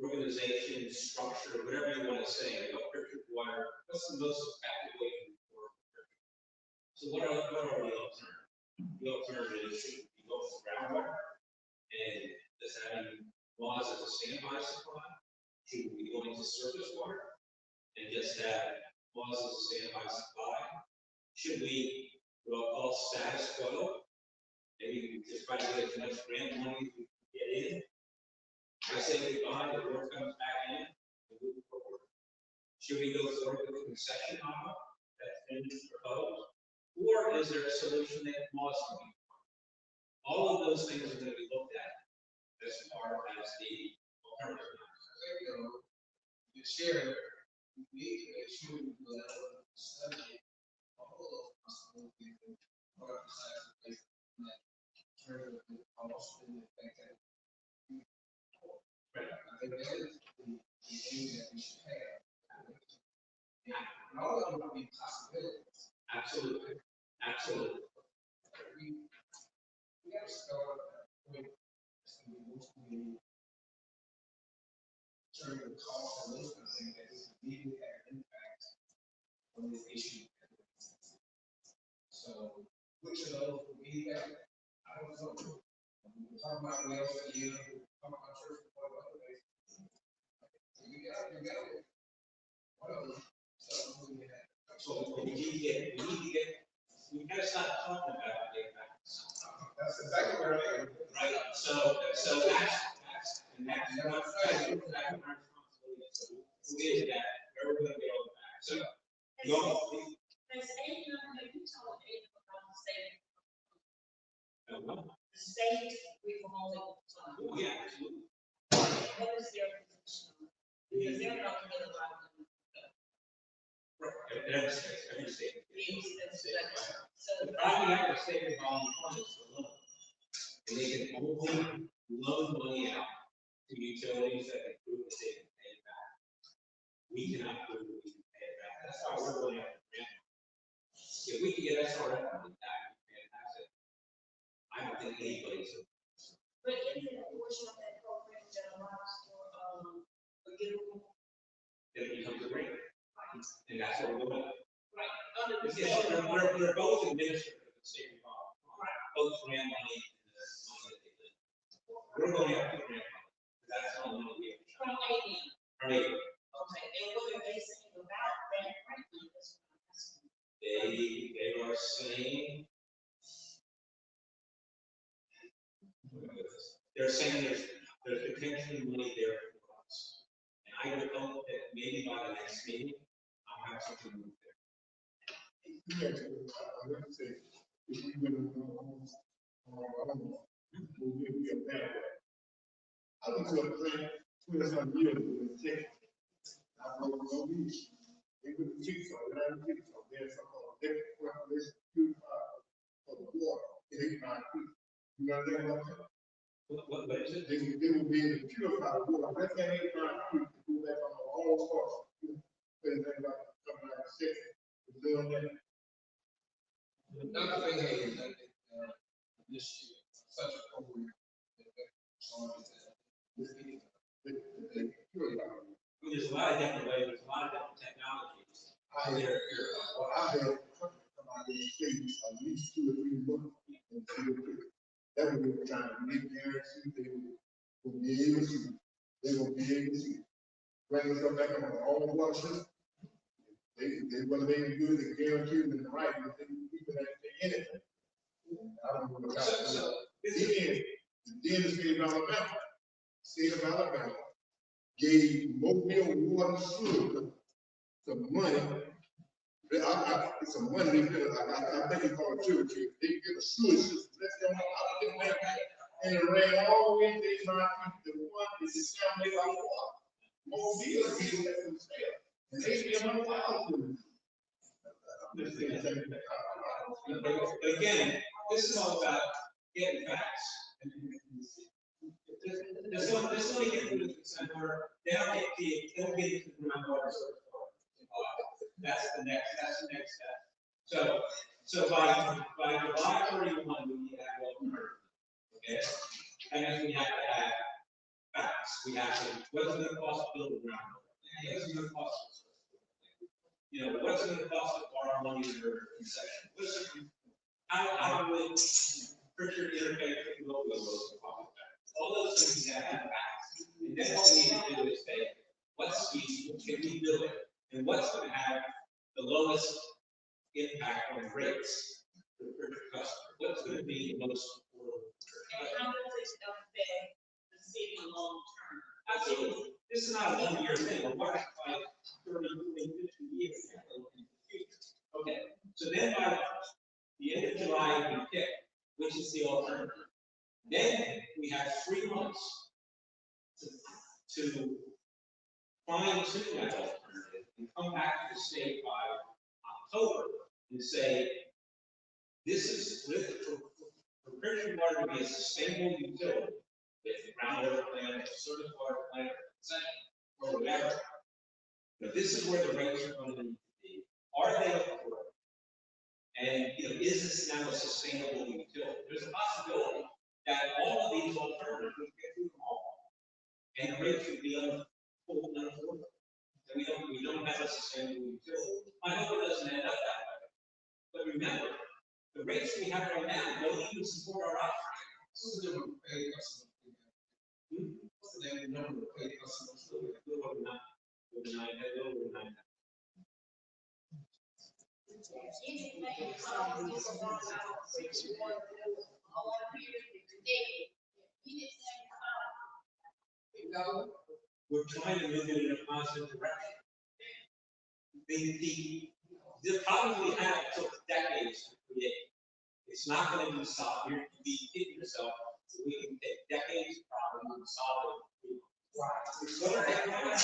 organization, structure, whatever you want to say about Pritchard Water, what's the most effective way to move forward with Pritchard? So what are the alternatives? The alternative should be both groundwater and just having laws as a standby supply. Should we be going to surface water and just have laws as a standby supply? Should we what I'll call status quo? Maybe we just try to get as much grant money as we can get in. I say goodbye, the work comes back in, and move forward. Should we go forward with a concession model that's been proposed? Or is there a solution that laws can be found? All of those things are going to be looked at as part of the alternative. The chair, we need to make sure we will study all of possibilities and what besides the place that turn of the cost and the fact that I think that is the thing that we should have. And all of them will be possibilities. Absolutely. Absolutely. We have to start with immediately have an impact on this issue. So, which of those would be better? I don't know. We're talking about wells for you, we're talking about church for other ways. You got it. What else? So we gotta stop talking about the impacts. That's exactly what I'm saying. Right, so that's, and that's what our responsibility is. So who is that? Where we're gonna go back. So, you all, Has anyone, have you told anyone about the state? well, The state revolving fund? yeah, absolutely. What is their position? Because they're not gonna get a lot of money. Every state. So. The problem we have with state revolving fund is the loan. And they can only loan money out to utilities that they prove that they can pay it back. We cannot prove that we can pay it back. That's why we're going after grant. If we can get SRF money back, fantastic. I don't think anybody's. But is it a portion of that program that allows for, forgivable? Then it becomes a grant. And that's what we're doing. Right. Under the Yeah, state. we're both administered with the state revolving fund. Both grant money and the money that they live. We're going after grant money. That's all the money we have. From ADM. Right. Okay, and what are they saying about that grant money? That's what I'm asking. They are saying. They're saying there's potentially money there for us. And I would hope that maybe by the next meeting, I'll have something to move there. Yeah, like I said, if we would have gone on, we would be a bad way. I was going to say, 20-some years ago, in Texas, I wrote no beach. They would teach some, there's some different population for the water, it ain't my creek. You know what I'm saying? What is it? They would be able to purify the water, that's that ain't my creek, to go back on the all source. Things like coming out of six, doing that. Another thing is that, this year, such a program. There's a lot of different ways, there's a lot of different technologies. I have somebody say at least 2 or 3 months. That would be trying to make guarantee they will be able to bring us up back on our own water system. They want to make it good and guarantee them the right, but they keep it in it. I don't know what So, then the state of Alabama gave Mobile Water Sewer some money. It's some money they feel I think it's called Cherokee. They get a sewer system. Let's go out of the and it ran all the way to my the one that is down there on water. Mobile is getting that from sale. And they still on water. but again, this is all about getting facts. This one get to the consent order, they don't get into the groundwater source. That's the next step. So by July 31, we need to have all heard. Okay? And then we have to have facts. We have to, what's it gonna cost to build a groundwater? What's it gonna cost? You know, what's it gonna cost to borrow money for concession? How would Pritchard interface with the local government? All those things that have facts. And then all we need to do is say, what's feasible, can we do it? And what's going to have the lowest impact on rates for the Pritchard customer? What's going to be the most affordable? And how does it affect the city long term? Absolutely. This is not a 1-year thing. We're watching like 30, 50 years. Okay. So then by the end of July, we pick which is the alternative. Then we have 3 months to fine tune that alternative and come back to the state by October and say, this is for Pritchard Water to be a sustainable utility, if the groundwater plant, a surface water plant, or whatever. But this is where the rates are going to need to be. Are they affordable? And is this now a sustainable utility? There's a possibility that all of these alternatives would get through them all. And the rates would be unaffordable. we don't have a sustainable utility. I hope it doesn't end up that way. But remember, the rates we have right now don't even support our operation. What's the number of paid customers? What's the number of paid customers? A little over nine, a little over nine. Anything comes from our house, we want to do all our peers today. Anything comes, you know, We're trying to move it in a positive direction. The problem we have took decades to create. It's not going to be solved. You're kidding yourself. We can take decades of problem and solve it. It's going to take time.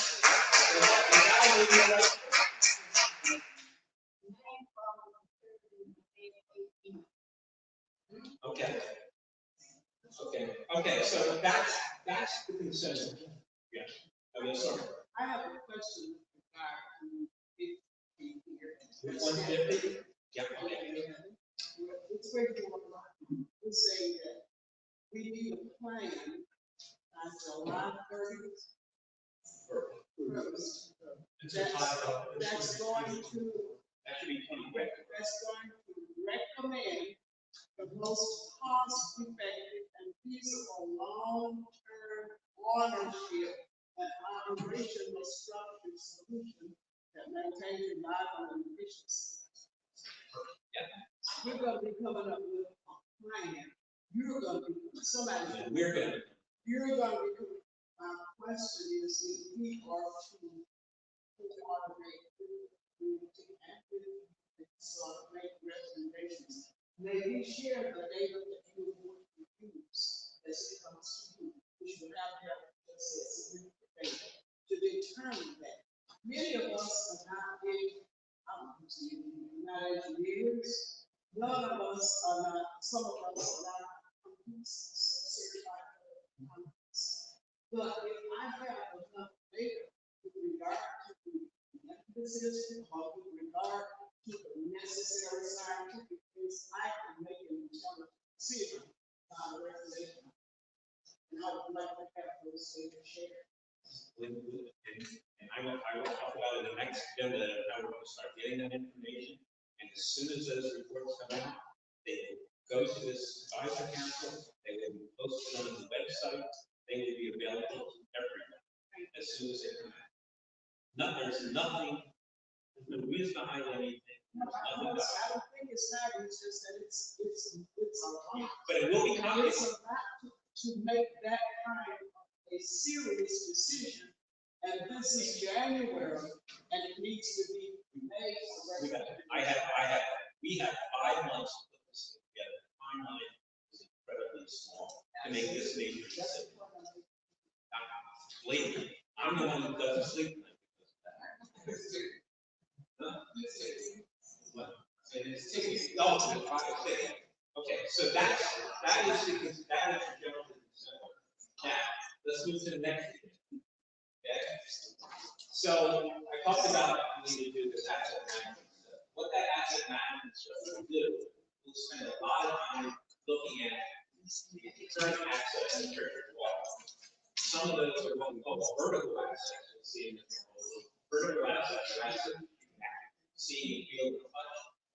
Okay, so that's the concern. Yeah. Okay, sorry. I have a question regarding here. 150? Yeah, okay. It's where you we say that we need a plan by July 30th. That's going to, That should be 20 quick. that's going to recommend the most cost-effective and feasible long-term ownership and operational structure solution that maintains reliable and efficient service. We're going to be coming up with a plan. You're going to be, somebody, And we're going to, you're going to be, my question is if we are to coordinate, make recommendations, may we share the data that you want to use as it comes to you, which will have significant data to determine that. Many of us are not big, not engineers. None of us are not, some of us are not certified companies. But if I have enough data with regard to the emphasis, or with regard to the necessary scientific things, I can make an intelligent decision on the regulation. And I would like to have those data shared. and I will talk about it in the next agenda, how we're going to start getting that information. And as soon as those reports come out, they will go to this advisory council, they will be posted on the website, they will be available to everyone as soon as they come out. There's no reason to hide anything. I don't think it's not, it's just that it's a lot. But it will be It's complicated. a lot to make that kind of a serious decision. And this is January, and it needs to be made. We have 5 months to put this together. The timeline is incredibly small to make this major decision. Lately, I'm the one who doesn't sleep tonight because of that. What? It's taking, okay, so that is the general concern. Now, let's move to the next thing. Okay? So I talked about we need to do this asset management stuff. What that asset management stuff will do, we'll spend a lot of time looking at the current assets in Treasury Water. Some of those are what we call vertical assets. You'll see in the vertical assets are assets you can see, feel, and touch.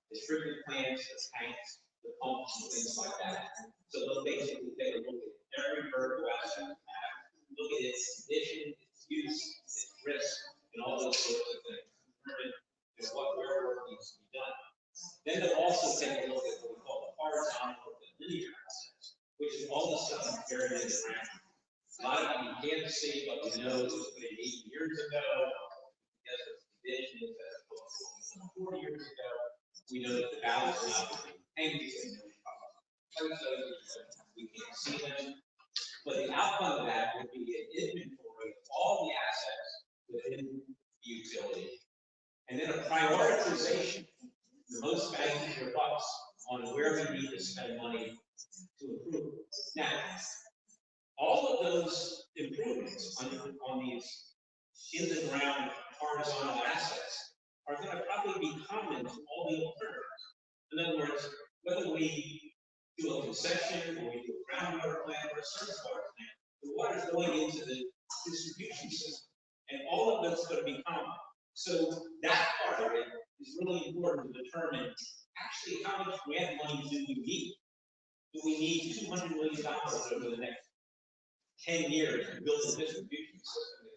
The treatment plants, the tanks, the pumps, and things like that. So they'll basically take a look at every vertical asset we have, look at its condition, its use, its risk, and all those sorts of things. Determine where work needs to be done. Then they'll also take a look at what we call the horizontal and linear assets, which is all the stuff buried in the ground. A lot of it you can't see, but we know it was put in 8 years ago. Because of the conditions that it was 40 years ago, we know that the valves are not maintained. We can't see them. But the outcome of that would be an inventory of all the assets within the utility. And then a prioritization, the most bang for your bucks on where we need to spend money to improve. Now, all of those improvements on these in the ground horizontal assets are going to probably be common to all the alternatives. In other words, whether we do a concession or we do a groundwater plant or a surface water plant, the water is going into the distribution system. And all of that's going to be common. So that part of it is really important to determine actually how much grant money do we need? Do we need $200 million over the next 10 years to build a distribution system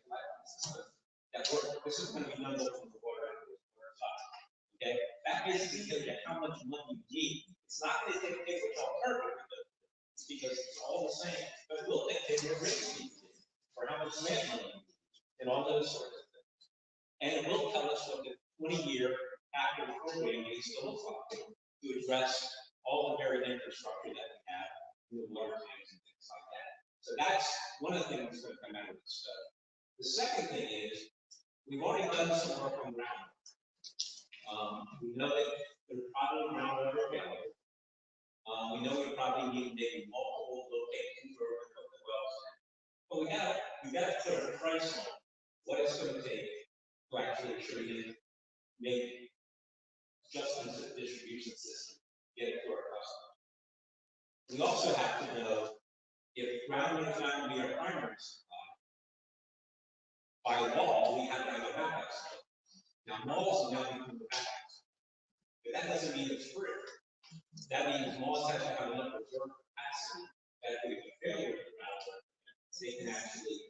that works? This is going to be done from the water and the water side. Okay? That basically tells you how much money you need. It's not going to dictate what's all perfect, because it's all the same. But it will dictate what rates you need, or how much grant money you need, and all those sorts of things. And it will tell us what the 20-year capital program needs to look like to address all the varied infrastructure that we have, the water tanks and things like that. So that's one of the things that's going to come out of this study. The second thing is, we've already done some work on groundwater. We know that there's probably groundwater available. We know we probably need maybe multiple locations where we put the wells in. But we got to put a price on what it's going to take to actually attribute, make adjustments to the distribution system, get it to our customers. We also have to know if groundwater is not going to be our primary supply. By law, we have to have a backup system. Now, malls are now become the backup system. But that doesn't mean it's free. That means malls have to have enough reserve capacity that if we have a failure with groundwater, they can actually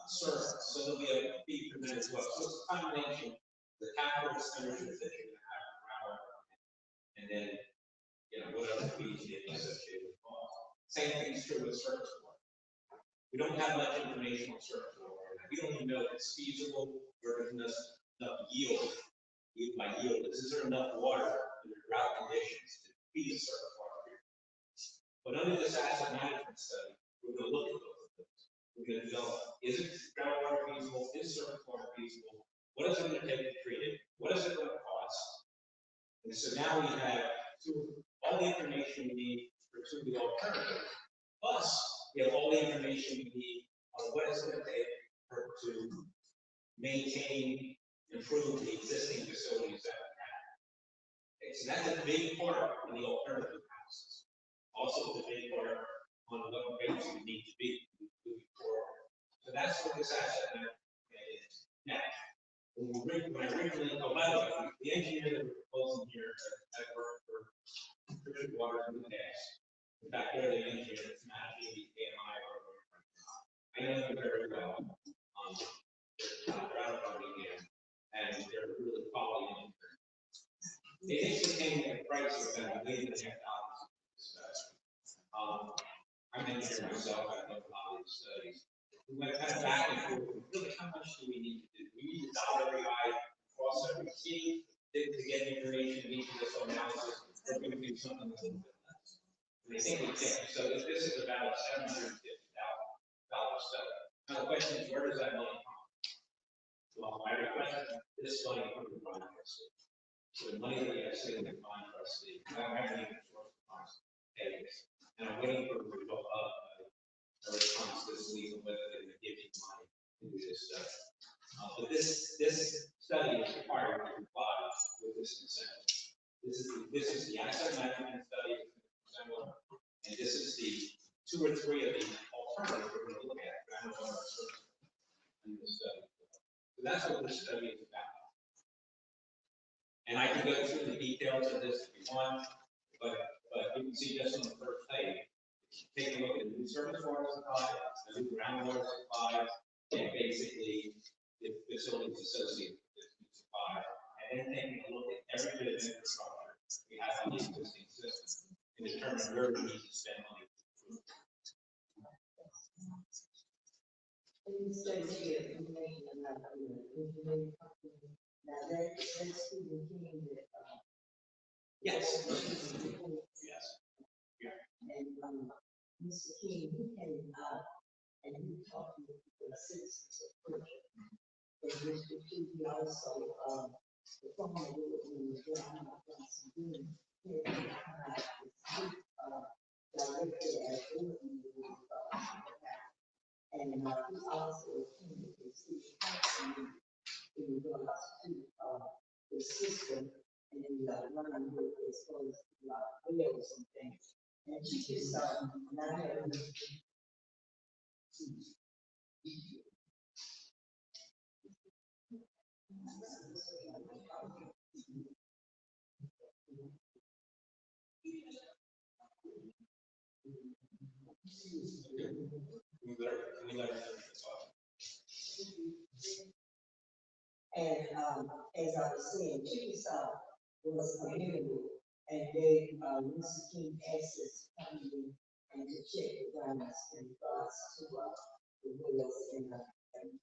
serve us. So there'll be a fee for that as well. So it's a combination of the capital expenditures that you're going to have for groundwater, and then, whatever fees you get associated with cost. Same thing is true with surface water. We don't have much information on surface water. We don't even know if it's feasible or if there's enough yield. Even by yield, is there enough water in the drought conditions to feed a surface water here? But under this asset management study, we're going to look at both of those. We're going to develop, is it groundwater feasible? Is surface water feasible? What is it going to take to treat it? What is it going to cost? And so now we have all the information we need for two of the alternatives. Plus, we have all the information we need on what it's going to take to maintain, improve the existing facilities that we have. Okay, so that's a big part of the alternative houses. Also, a big part on what rates we need to be moving forward. So that's what this asset management is. Now, when I originally, the engineer that we're proposing here that worked for Richard Waters in the past. In fact, they're the engineer that's managing the AMI program. I know them very well. They're out of Birmingham, and they're really quality engineers. They actually came at a price of about $1.5 million. I'm an engineer myself. I've done a lot of these studies. We went kind of back and forth. Really, how much do we need to do? We need to dot every I, cross every T, to get information in each of this analysis. We're going to do something a little bit less. And I think we can. So this is about a $750,000 study. Now the question is, where does that money come from? Well, I request this money from the bond trustee. So the money that we have sitting in the bond trustee, I have any source of funds to pay this. And I'm waiting for a response this week on whether they're going to give you money to do this study. But this study is required to comply with this incentive. This is the asset management study, and this is the 2 or 3 of the alternatives we're going to look at in this study. So that's what this study is about. And I can go through the details of this if you want, but you can see just on the first page. Take a look at the new surface water supply, the new groundwater supply, and basically the facilities associated with this new supply. And then taking a look at every bit of infrastructure we have on the existing system and determine where we need to spend money. You said here, you made another engineering company. Now that's Stephen King that, Yes. Yes. Yeah. and, Mr. King, he came out and he talked to the citizens of Pritchard. And Mr. King, he also, the former in the ground, directed as and he also attended the city council in regards to the system and running with as far as bills and things. And she just not having And, as I was saying, Chickasaw was available and gave, Mr. King access to come in and to check the grounds in regards to, the wells and the, kind of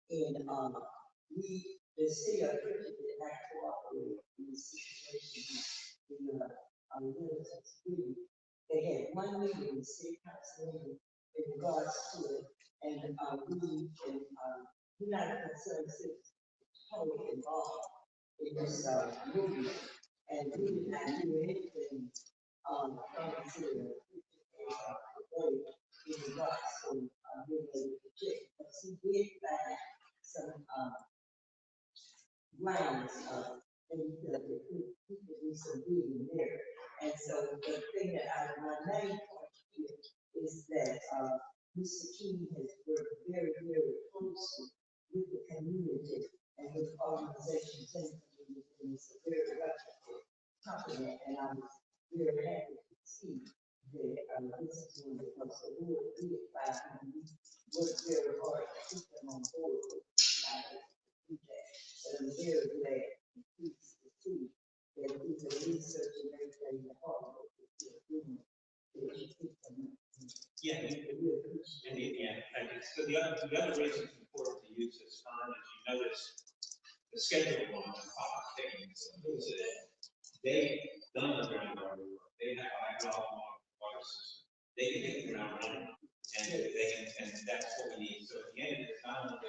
thing. And, the city of Richmond did not cooperate in this situation. They had one meeting, the city council meeting, in regards to it, and, we, and, United Concerned Citizens, totally involved in this, movement, and we did not do anything, consider, in regards to, being able to check, but he did find some, lines, and there could be some reading there. And so the thing that my main point here is that, Mr. King has worked very, very closely with the community and with organizations and communities, a very reputable company, and I'm very happy to see that, this is one of the most award we apply, and we work very hard to keep them on board. And I'm very glad and pleased to see that through the research and everything, the hard work that you're doing, that you keep them. Yeah, so the other reason it's important to use this firm is you notice the schedule on the clock ticking. They've done the groundwater work. They have a hydrological water system. They can hit the ground running, and they can, and that's what we need. So at the end of the time,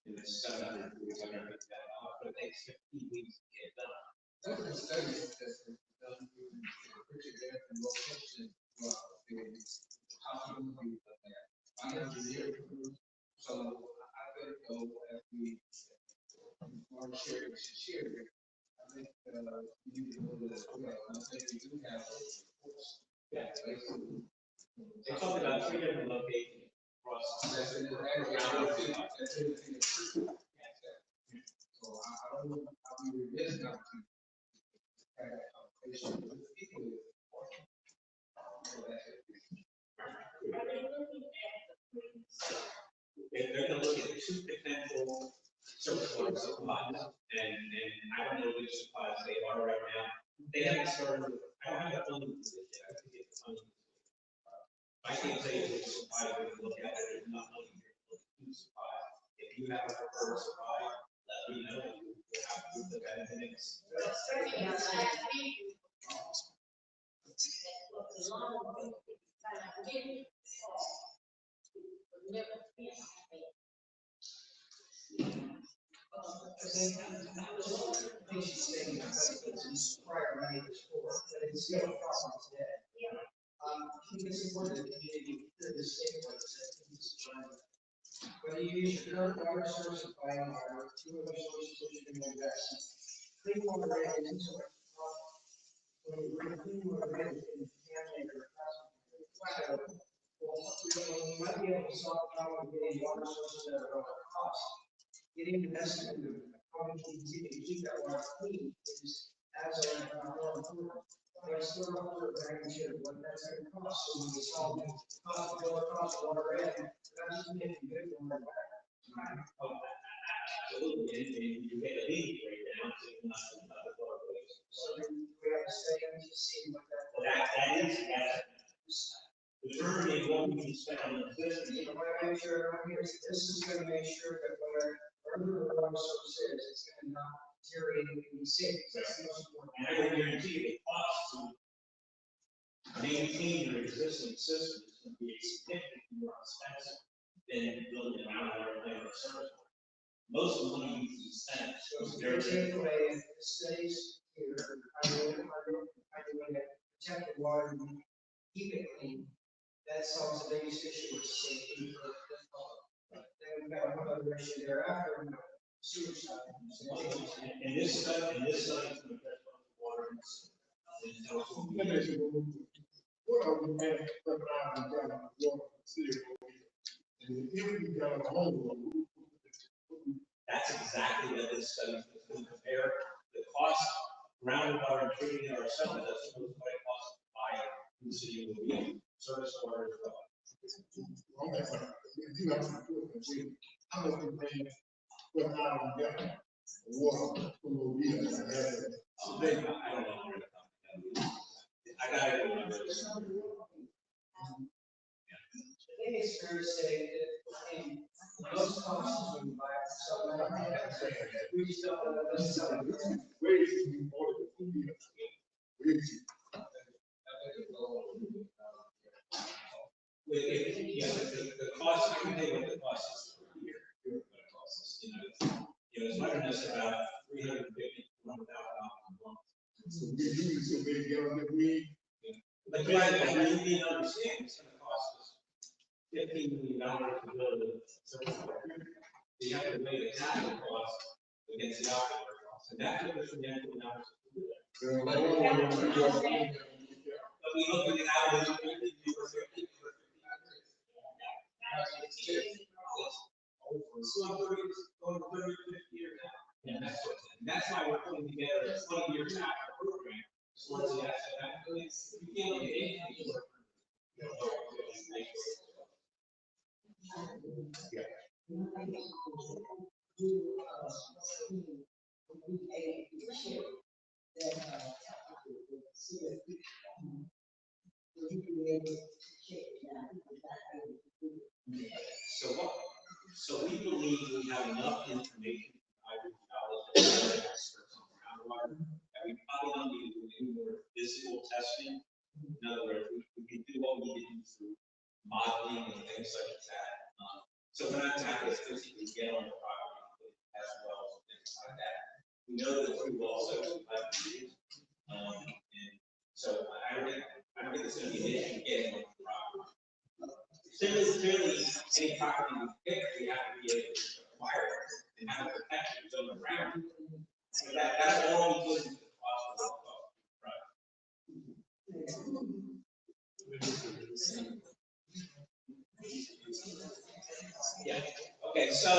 in the 700, but it takes 15 weeks to get done. Some of the studies that's been done through Richard F. and location, how can we do that? I know the year, so I think, as we want to share, I think, we need to know that as well. I think we do have those reports. Yeah, they talk about 3 different locations across. That's in the agriculture, that's everything that's true. So I don't know how we were missing out to have that conversation with the people. They're gonna look at 2 potential surface water supplies, and I don't know which supplies they are right now. They haven't started with, I don't have a funding for this yet, I can get the funding. I can't say which supply we're gonna look at, there's not looking here, look at 2 supplies. If you have a preferred supply, let me know, we'll have to look at it next. Prior money before, but it's still a problem today. I think it's important that the community, the stakeholders, whether you use your current water source or buying water, 2 other sources that you can invest. Clean water rate is into when you bring clean water rate in contaminated or we might be able to solve the problem of getting water sources that are lower cost. Getting the estimate of how we can continue to keep that water clean is as more important. But it's still not for magnitude of what that's going to cost. So when we solve the cost of lower cost water in, that's making good water back. Absolutely, and you get a lead right now, so you're not another water waste. So we have to stay in to see what that. That is determining what we can spend on this. I want to make sure everyone hears, this is going to make sure that whatever the water source is, it's going to not deteriorate and be safe. That's the most important. And I can guarantee you, the cost to maintain your existing system is going to be significantly more expensive than building around our plant or service. Most of the money you spend. So if you take away the studies here, how do we protect the water and keep it clean? That solves the biggest issue with safety for the public. Then we've got one other issue thereafter, sewer side. And this study is going to address water and what are we at, recognizing that water city? And if we got a home. that's exactly what this study is going to compare the cost groundwater and treating it ourselves as opposed to what it costs to buy it from the city will be service water as well. You know, I'm gonna be paying $1,000 water from Mobile. So they, I don't know where to come. I gotta go on this. I think it's fair to say that, in most costs when you buy something, we just don't know that that's something. Way too important for me. Way too. The cost, I can tell you what the cost is per year. What it costs us, it's running us about $350,000 a month. So we use so many gallons that we. But you need to understand, it's gonna cost us $15 million to build a service water. So you have to weigh the capital cost against the operating cost, and that's what the financial analysis will do. But we look at the average, so I'm 30, going 30, 50 years now. And that's why we're putting together a 20-year capital program. So it's the asset back. You can't look at anything. So we believe we have enough information from experts on groundwater that we probably don't need to do more physical testing. In other words, we can do what we did through modeling and things like that. So we're not having to physically get on the property as well as things like that. We know that we will also have to use. And so I don't think it's going to be an issue getting on the property. Clearly, any property we pick, we have to be able to acquire it and have protections on the ground. So that's all we put into the cost of the Yeah. Okay. So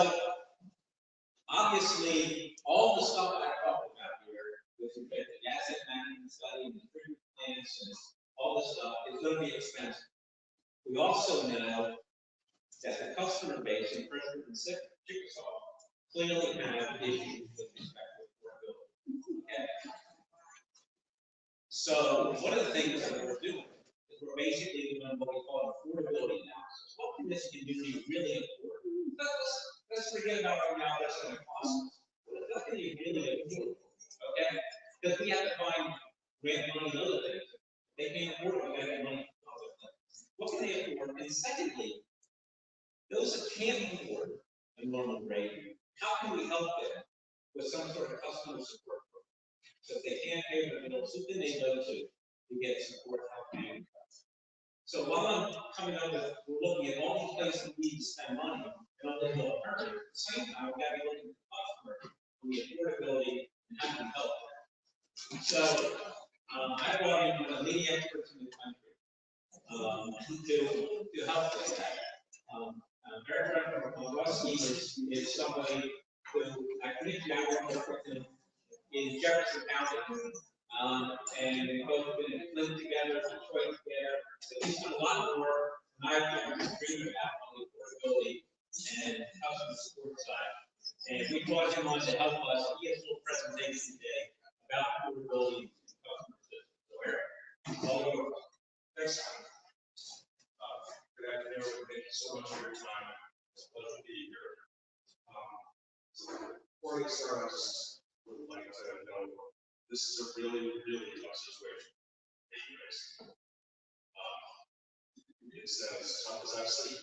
obviously, all the stuff that I talked about here, with respect to the asset management study and the treatment plants and all this stuff, is going to be expensive. We also know that the customer base in Princeton and Chickasaw clearly have issues with respect to affordability. Okay. So one of the things that we're doing is we're basically doing what we call affordability analysis. What can this community really afford? Let's forget about right now what's going to cost us. What can you really afford? Okay? Because we have to find grant money and other things. They can't afford it, we got to get money from other things. What can they afford? And secondly, those that can't afford a normal rate, how can we help them with some sort of customer support program? So if they can't pay their bills, who can they go to get support help paying? So while I'm coming up with, we're looking at all these places we need to spend money, and all these alternatives, at the same time, we've got to be looking at the customer, and the affordability, and how can we help them. So I brought in one of the leading experts in the country to help with that. Eric Rusty is somebody who I think I worked with him in Jefferson County. And we both been in Flint together, Detroit together. So he's done a lot of work, and I've been dreaming about on the affordability and customer support side. And we brought him on to help us. He has a little presentation today about affordability and customer assistance. So Eric, all over. Thanks. Good afternoon. Thank you so much for your time. It's a pleasure to be here. Before we start, I just would like to know this is a really, really tough situation. It's as tough as I've seen.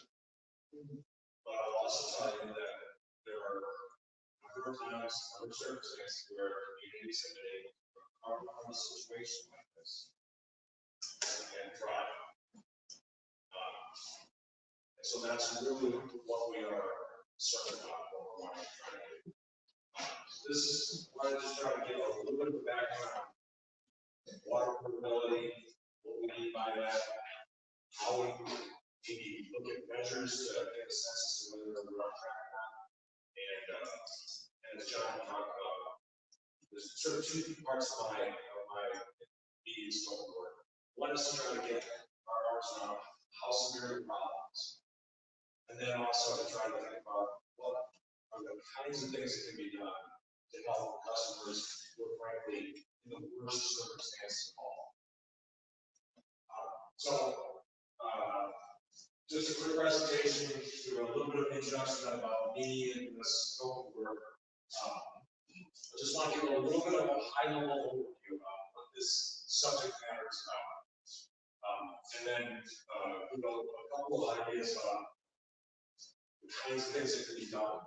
But I'll also tell you that there are a number of times, other circumstances where communities have been able to recover from a situation like this and thrive. So that's really what we are concerned about, what we're trying to do. This is why I just try to give a little bit of background. Water portability, what we mean by that, how we maybe look at measures to get a sense as to whether we're on track or not. And as John talked about, there's sort of two parts of my meeting scope of work. One is to try to get our arms around how severe the problem is. And then also to try to think about what are the kinds of things that can be done to help customers who are frankly in the worst circumstances of all. Just a quick presentation, do a little bit of introduction about me and the scope of work. I just want to give a little bit of a high level overview about what this subject matter is about. And then give a couple of ideas about the kinds of things that can be done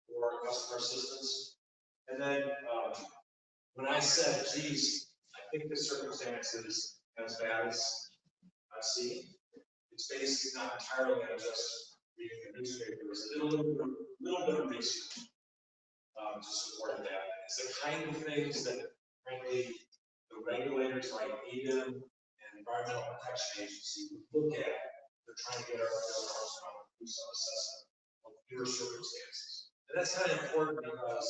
for customer assistance. And then when I said, geez, I think the circumstance is as bad as I've seen, it's based not entirely on just reading the newspapers. I did a little bit of research to support that. It's the kind of things that, frankly, the regulators like EDM and Environmental Protection Agency would look at. They're trying to get our arms around and do some assessment of your circumstances. And that's kind of important because,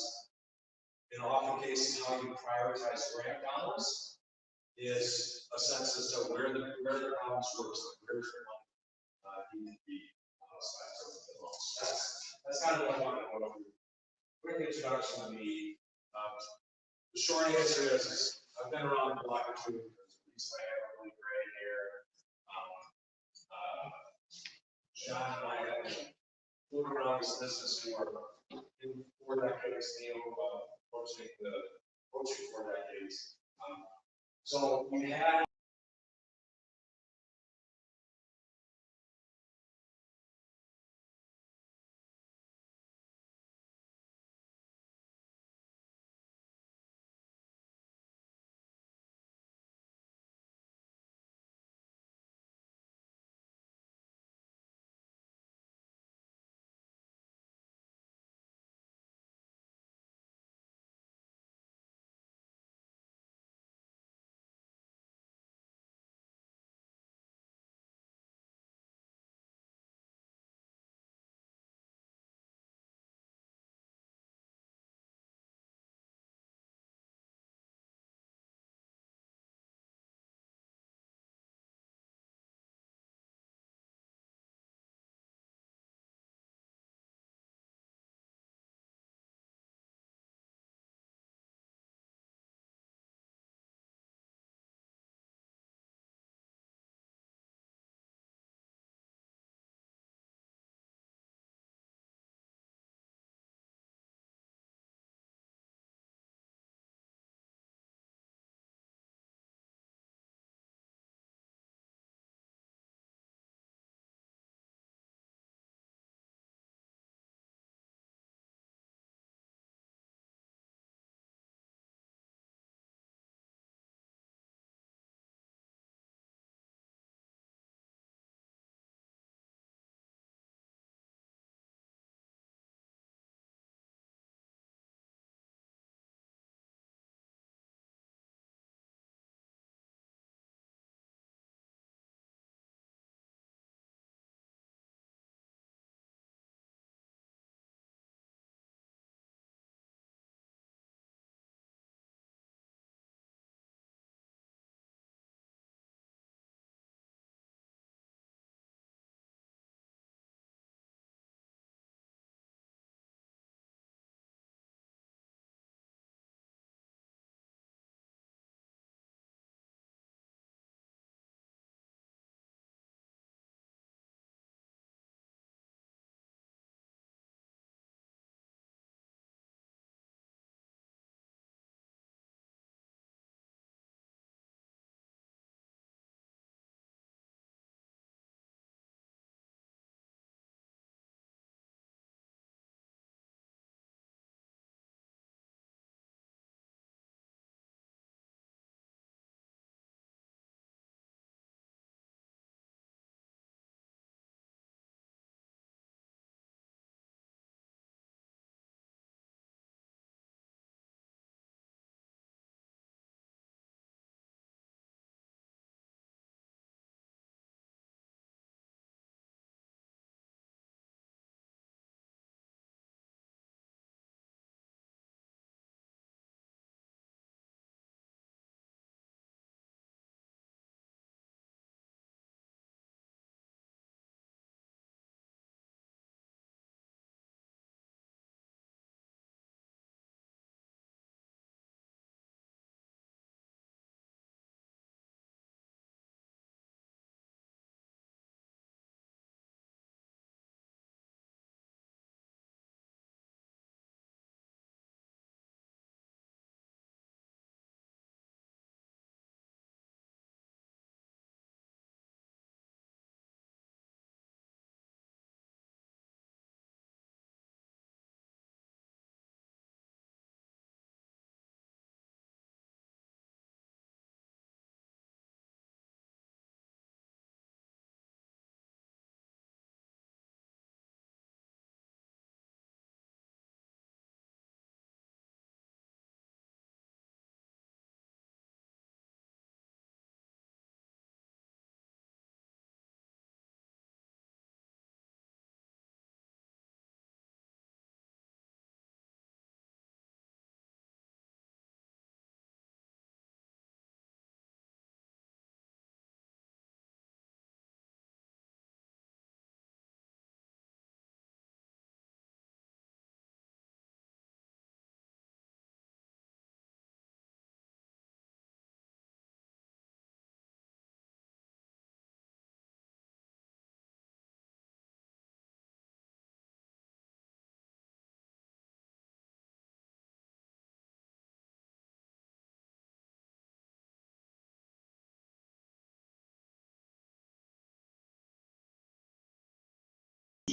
in often cases, how you prioritize grant dollars is a sense as to where the problems works, where's the money need to be spent the most. That's kind of what I want to go over. Quick introduction to me. The short answer is I've been around the block or two. I have really gray hair. John and I have been moving around this business for 4 decades. Neil, approaching 4 decades. So we had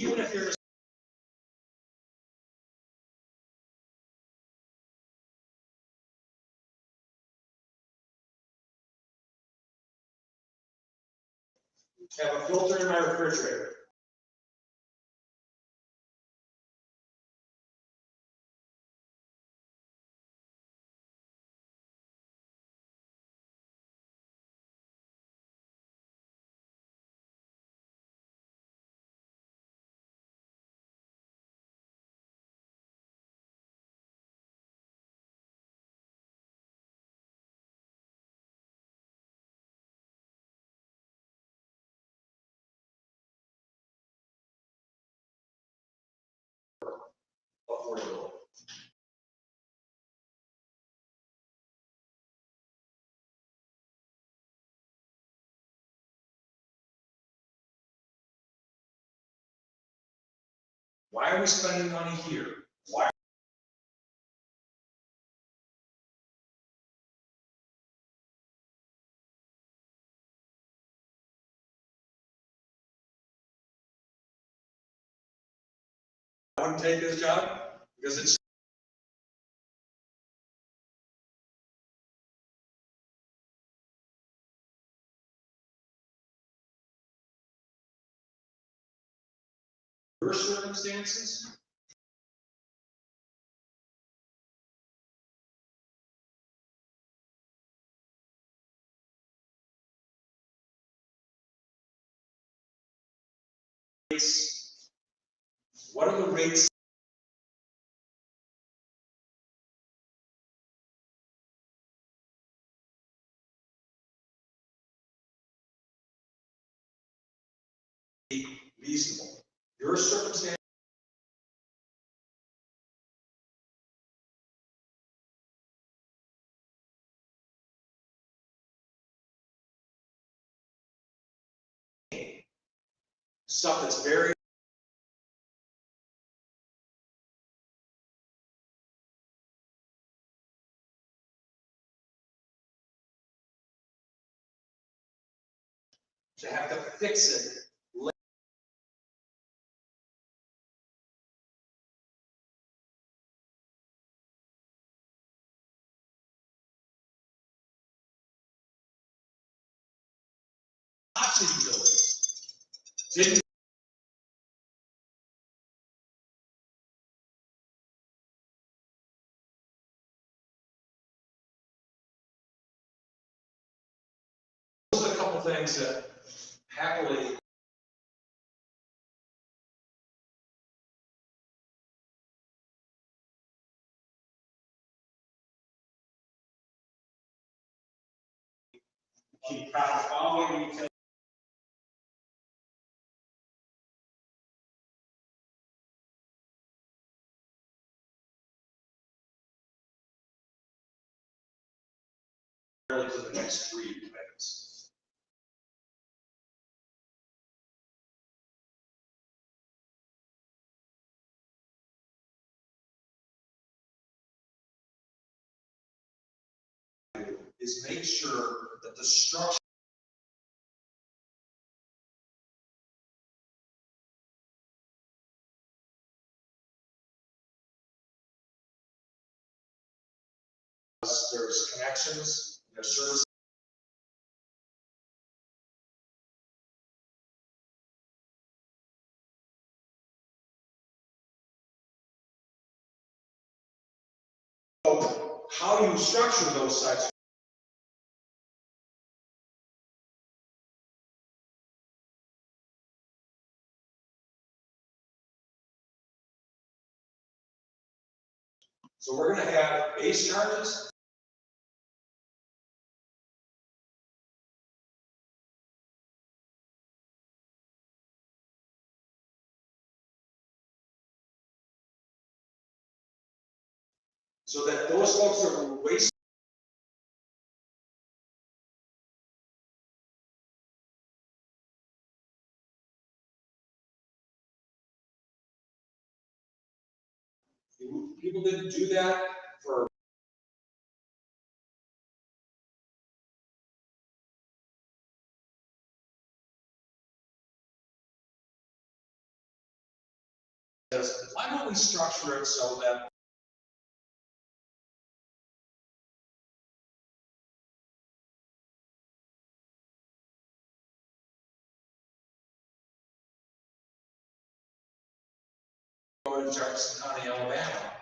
even if you're have a filter in my refrigerator. Affordable. Why are we spending money here? Why? I wouldn't take this job because it's your circumstances. What are the rates? Reasonable. Your circumstance. Stuff that's very to have to fix it. Lots of utilities. Didn't those are a couple things that happily keep track of all the utilities. To the next 3 items. Is make sure that the structure there's connections, there's service. So how you structure those sites. So we're going to have base charges. So that those folks that are wasting. People didn't do that for is, why don't we structure it so that go to Jefferson County, Alabama.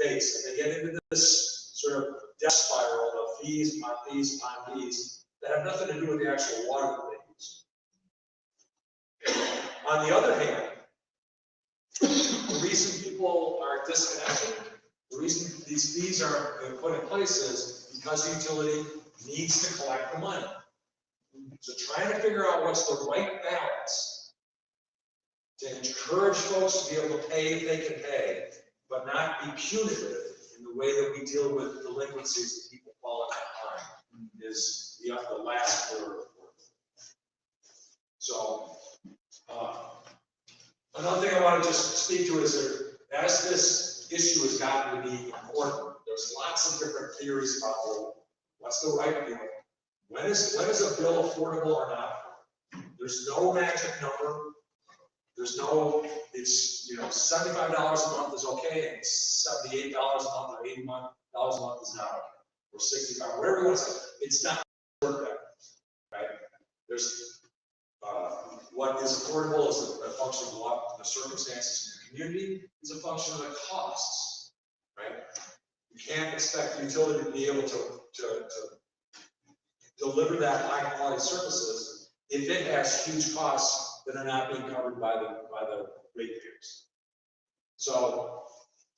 Face, and they get into this sort of death spiral of fees upon fees upon fees that have nothing to do with the actual water that they use. On the other hand, the reason people are disconnected, the reason these fees are put in place is because the utility needs to collect the money. So trying to figure out what's the right balance to encourage folks to be able to pay if they can pay, but not be punitive in the way that we deal with delinquencies that people fall in line is the last word. So, another thing I want to just speak to is that as this issue has gotten to be important, there's lots of different theories about, well, what's the right deal? When is a bill affordable or not? There's no magic number. There's no, it's, $75 a month is okay, and $78 a month or $81 a month is not okay, or $65, whatever you want to say. It's not worth that, right? There's, what is affordable is a function of what the circumstances in the community, is a function of the costs, right? You can't expect the utility to be able to deliver that high quality services if it has huge costs that are not being covered by the ratepayers. So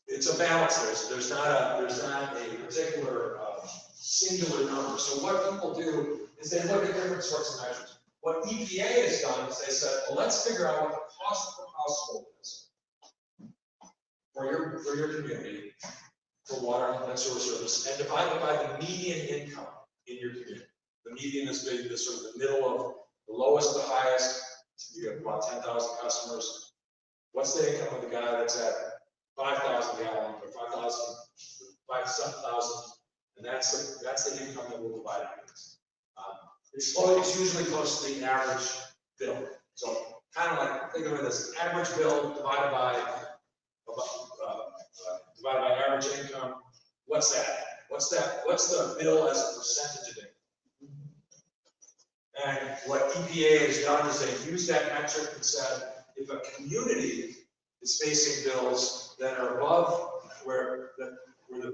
it's a balance. There's not a particular singular number. So what people do is they look at different sorts of measures. What EPA has done is they said, well, let's figure out what the cost per household is for your community for water and sewer service, and divide it by the median income in your community. The median is the sort of the middle of the lowest to the highest. You have about 10,000 customers. What's the income of the guy that's at 5,000 gallons or 7,000? And that's the income that we'll divide it against. It's usually close to the average bill. So kind of like, think of it as average bill divided by average income. What's that? What's the bill as a percentage of it? And what EPA has done is they've used that metric and said, if a community is facing bills that are above, where the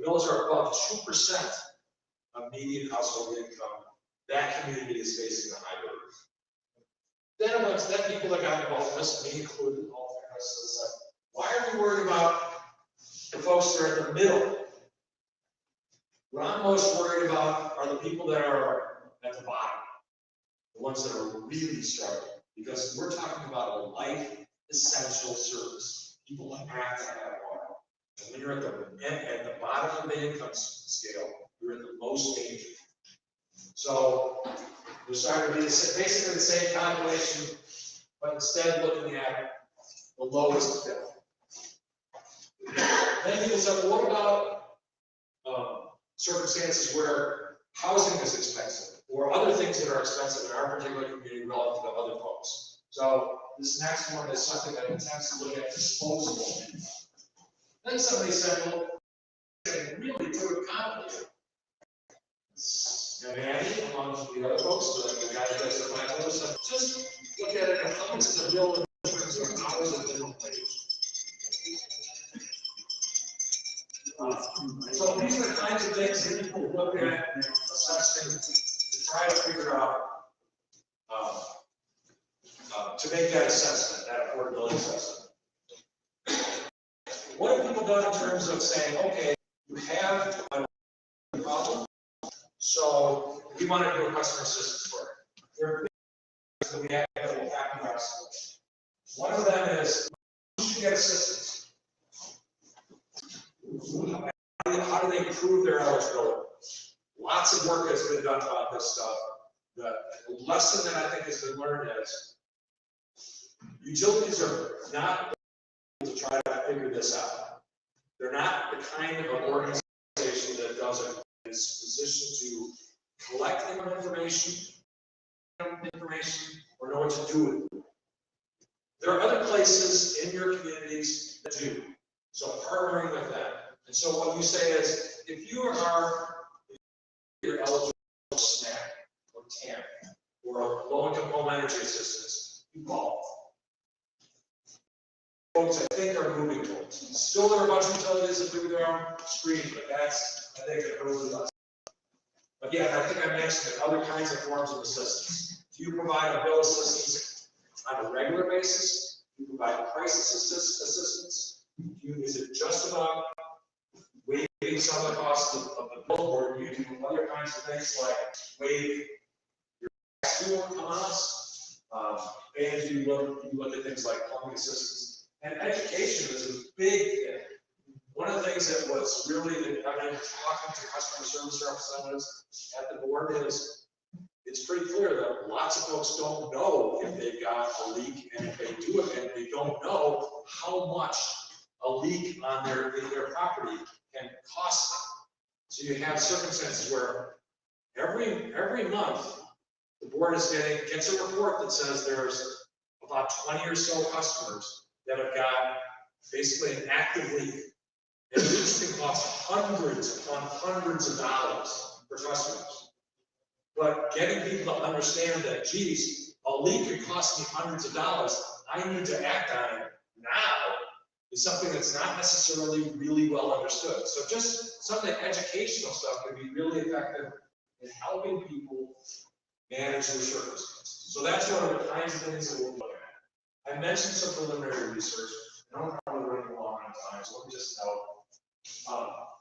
bills are above 2% of median household income, that community is facing a high burden. Then people that got involved in this, me included, all fairness, is like, why are we worried about the folks that are in the middle? What I'm most worried about are the people that are at the bottom, the ones that are really struggling, because we're talking about a life essential service. People have to have water. And when you're at the bottom of the income scale, you're in the most danger. So we're starting to do basically the same calculation, but instead looking at the lowest bill. Then people say, well, what about circumstances where housing is expensive or other things that are expensive in our particular community relative to other folks? So this next one is something that attempts to look at disposable income. Then somebody said, well, it's really too complicated. And Andy, among the other folks, the guy that does the math, said, just look at it and how much is the bill in terms of hours of minimum wage. So these are the kinds of things that people look at, assessing, to try to figure out, to make that assessment, that affordability assessment. What have people done in terms of saying, okay, you have a problem, so we want to do a customer assistance for it. There are things that we have that will happen in our schools. One of them is, who should get assistance? How do they prove their eligibility? Lots of work has been done about this stuff. The lesson that I think has been learned is utilities are not able to try to figure this out. They're not the kind of organization that does it, is positioned to collect information or know what to do with it. There are other places in your communities that do. So partnering with them. And so what you say is, if you're eligible for SNAP or TAM or low-income home energy assistance, you call. Folks, I think, are moving towards. Still, there are a bunch of utilities that do their own screening, but that's, I think, an early lesson. Again, I think I mentioned that other kinds of forms of assistance. Do you provide a bill assistance on a regular basis? Do you provide crisis assistance? Is it just about waiving some of the costs of the bill, or do you do other kinds of things like waive your sewer costs? And you look at things like plumbing assistance. And education is a big thing. One of the things that was really, I mean, talking to customer service representatives at the board is, it's pretty clear that lots of folks don't know if they've got a leak, and if they do it, and they don't know how much a leak on their property can cost them. So you have circumstances where every month the board gets a report that says there's about 20 or so customers that have got basically an active leak. And leaks can cost hundreds upon hundreds of dollars for customers. But getting people to understand that, geez, a leak can cost me hundreds of dollars, I need to act on it now, is something that's not necessarily really well understood. So just some of the educational stuff can be really effective in helping people manage their circumstances. So that's one of the kinds of things that we'll look at. I mentioned some preliminary research. I don't probably running long on time, so let me just note.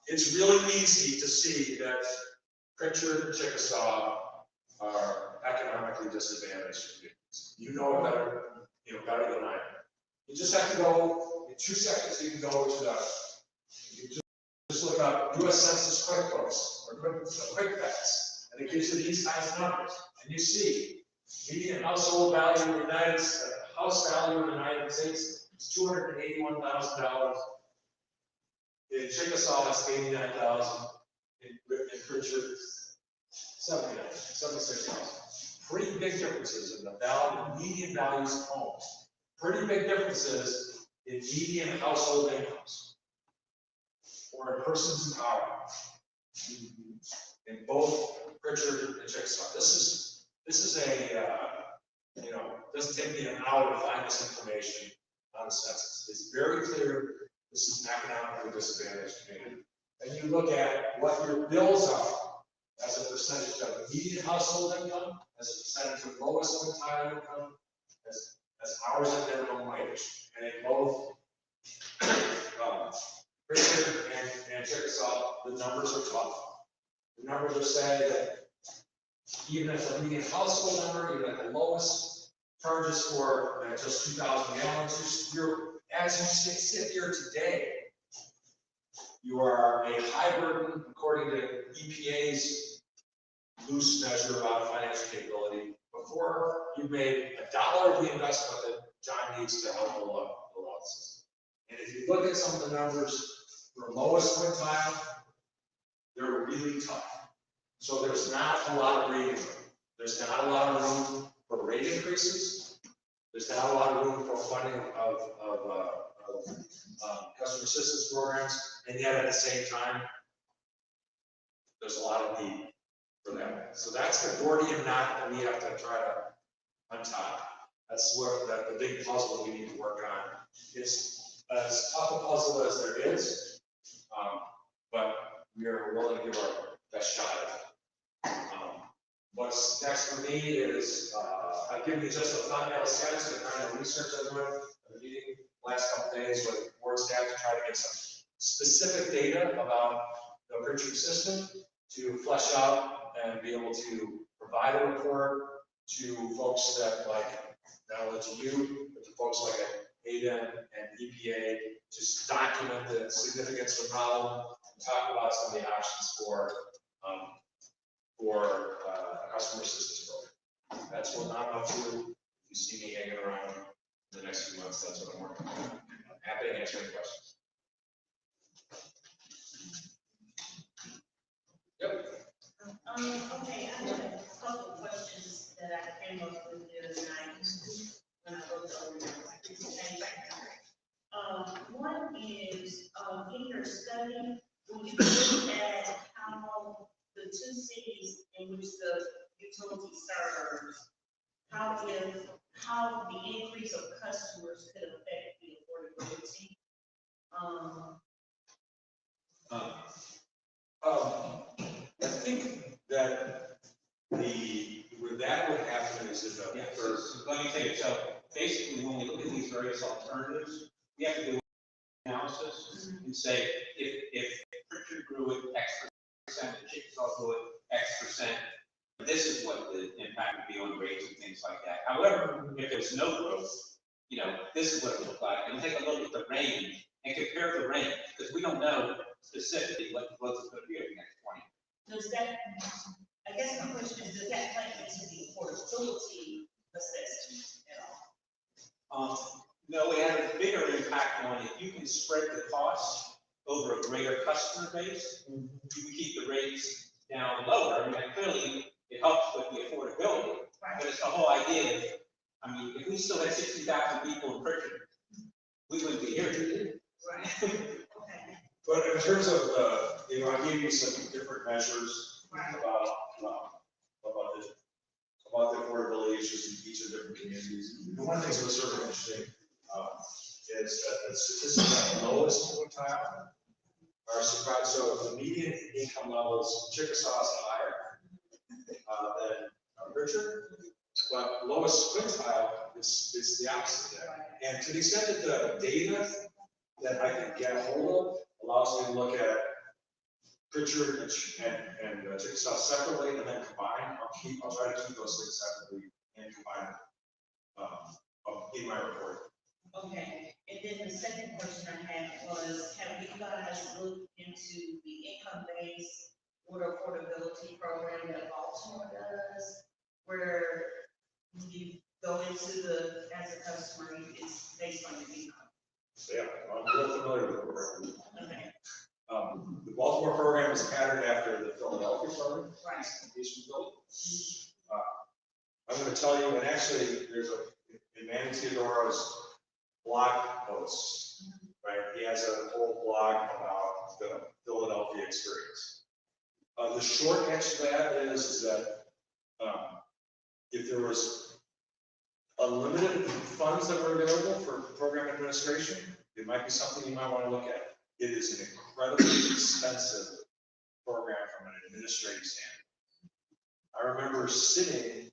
It's really easy to see that Pritchard and Chickasaw are economically disadvantaged communities. You know it better, better than I do. You just have to go in 2 seconds. You can go to the. You just look up US Census QuickBooks or QuickBooks, and it gives you these kinds of numbers. And you see, median household value in the United States, house value in the United States is $281,000. In Chickasaw, it's $89,000. In Pritchard, $76,000. Pretty big differences in the value, median values of homes. Pretty big differences in median household incomes. Or in persons in power. In both Pritchard and Chickasaw. This is a, doesn't take me an hour to find this information on the census. It's very clear this is an economically disadvantaged community. And you look at what your bills are as a percentage of median household income, as a percentage of lowest quintile income, as hours of minimum wage. And in both Pritchard and Chickasaw, the numbers are tough. The numbers are saying that even at the median household number, even at the lowest charges for just 2,000 gallons, as you sit here today, you are a high burden, according to EPA's loose measure about financial capability, before you've made $1 of the investment that John needs to help the law system. And if you look at some of the numbers for lowest quintile, they're really tough. So there's not a lot of breathing room. There's not a lot of room for rate increases. There's not a lot of room for funding of customer assistance programs, and yet at the same time, there's a lot of need for that. So that's the Gordian knot that we have to try to untie. That's where the big puzzle we need to work on. It's as tough a puzzle as there is, but we are willing to give our best shot at it. What's next for me is I've given you just a thumbnail sketch of the kind of research I'm doing. I've been meeting last couple days with board staff to try to get some specific data about the Pritchard system to flesh out and be able to provide a report to folks that not only to you, but to folks like ADEM and EPA, to document the significance of the problem and talk about some of the options for a customer assistance program. That's what I'm up to. If you see me hanging around in the next few months, that's what I'm working on. I'm happy to answer any questions. Yep. Okay, I have a couple of questions that I came up with the other night when I wrote the presentation. One is, in your study, when you look at how the two cities in which the utility serves, how the increase of customers could affect the affordability. I think that where that would happen is in the So let me take it. So basically, when we look at these various alternatives, we have to do analysis and say if Pritchard grew at X percent, and Chickasaw grew at X percent, this is what the impact would be on rates and things like that. However, if there's no growth, this is what it would look like. And take a look at the range and compare the range, because we don't know specifically what the growth is going to be over the next 20. Does that, I guess my question is, does that play into the affordability assessment at all? No, it has a bigger impact on if you can spread the costs over a greater customer base, you can keep the rates down lower. I mean, clearly it helps with the affordability, but it's the whole idea of, if we still had 60,000 people in Pritchard, we wouldn't be here today. Right. Okay. But in terms of I gave you some different measures about the affordability issues in each of the different communities. And one of the things that was sort of interesting is that the statistics at the lowest quintile are surprised. So the median income levels, Chickasaw is higher than Pritchard, but lowest quintile is the opposite there. And to the extent that the data that I can get a hold of allows me to look at Pritchard and Chickasaw separately and then combine. I'll try to keep those things separately and combine them in my report. Okay, and then the second question I had was, have you guys looked into the income-based water affordability program that Baltimore does? Where you go into as a customer, it's based on your income. Yeah, I'm real familiar with the program. Okay, The Baltimore program is patterned after the Philadelphia program. right. I'm going to tell you, and actually, there's in Manny Theodoro's blog post, right? He has a whole blog about the Philadelphia experience. The short answer to that is that if there was unlimited funds that were available for program administration, it might be something you might want to look at. It is an incredibly expensive program from an administrative standpoint. I remember sitting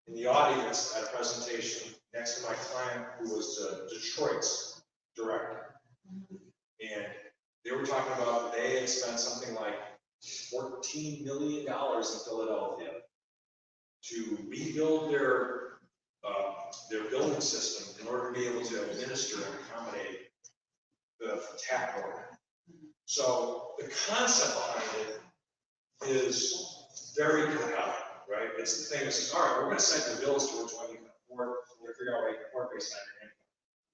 in the audience at a presentation next to my client who was Detroit's director. And they were talking about they had spent something like $14 million in Philadelphia to rebuild their building system in order to be able to administer and accommodate the TAP program. So the concept behind it is very compelling, right? It's the thing that says, all right, we're going to set the bills to which one you can afford, we're going to figure out what you can afford based on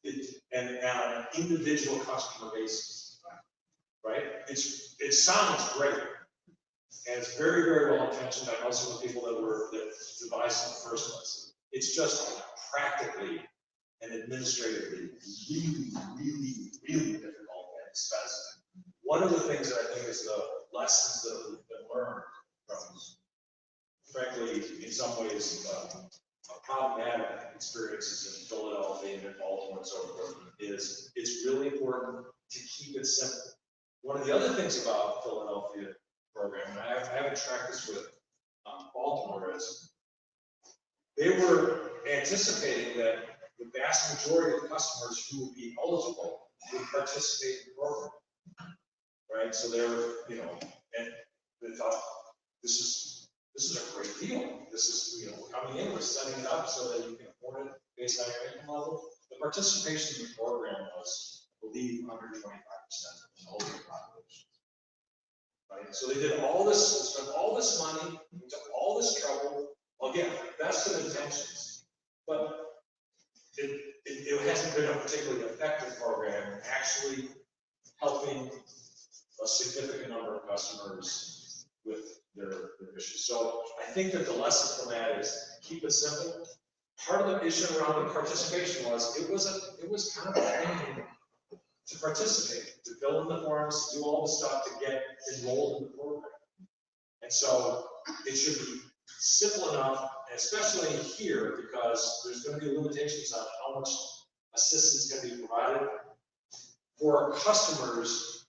your income. And on an individual customer basis, right? It sounds great. And it's very, very well intentioned. I know some of the people that devised it in the first place. It's just practically and administratively really, really, really difficult and expensive. One of the things that I think is the lessons that have been learned from, frankly, in some ways, problematic experiences in Philadelphia and in Baltimore and so forth, is it's really important to keep it simple. One of the other things about Philadelphia program, and I haven't tracked this with Baltimore, is they were anticipating that the vast majority of customers who would be eligible would participate in the program, right? So they're, and they thought this is a great deal. This is, coming in, we're setting it up so that you can afford it based on your income level. The participation in the program was, I believe, under 25% of the whole population. Right? So they did all this, they spent all this money, they took all this trouble. Again, best of intentions, but it hasn't been a particularly effective program in actually helping a significant number of customers with their issues. So I think that the lesson from that is keep it simple. Part of the issue around the participation was it was kind of a pain to participate, to fill in the forms, to do all the stuff to get enrolled in the program. And so it should be simple enough, especially here, because there's going to be limitations on how much assistance can be provided. For our customers,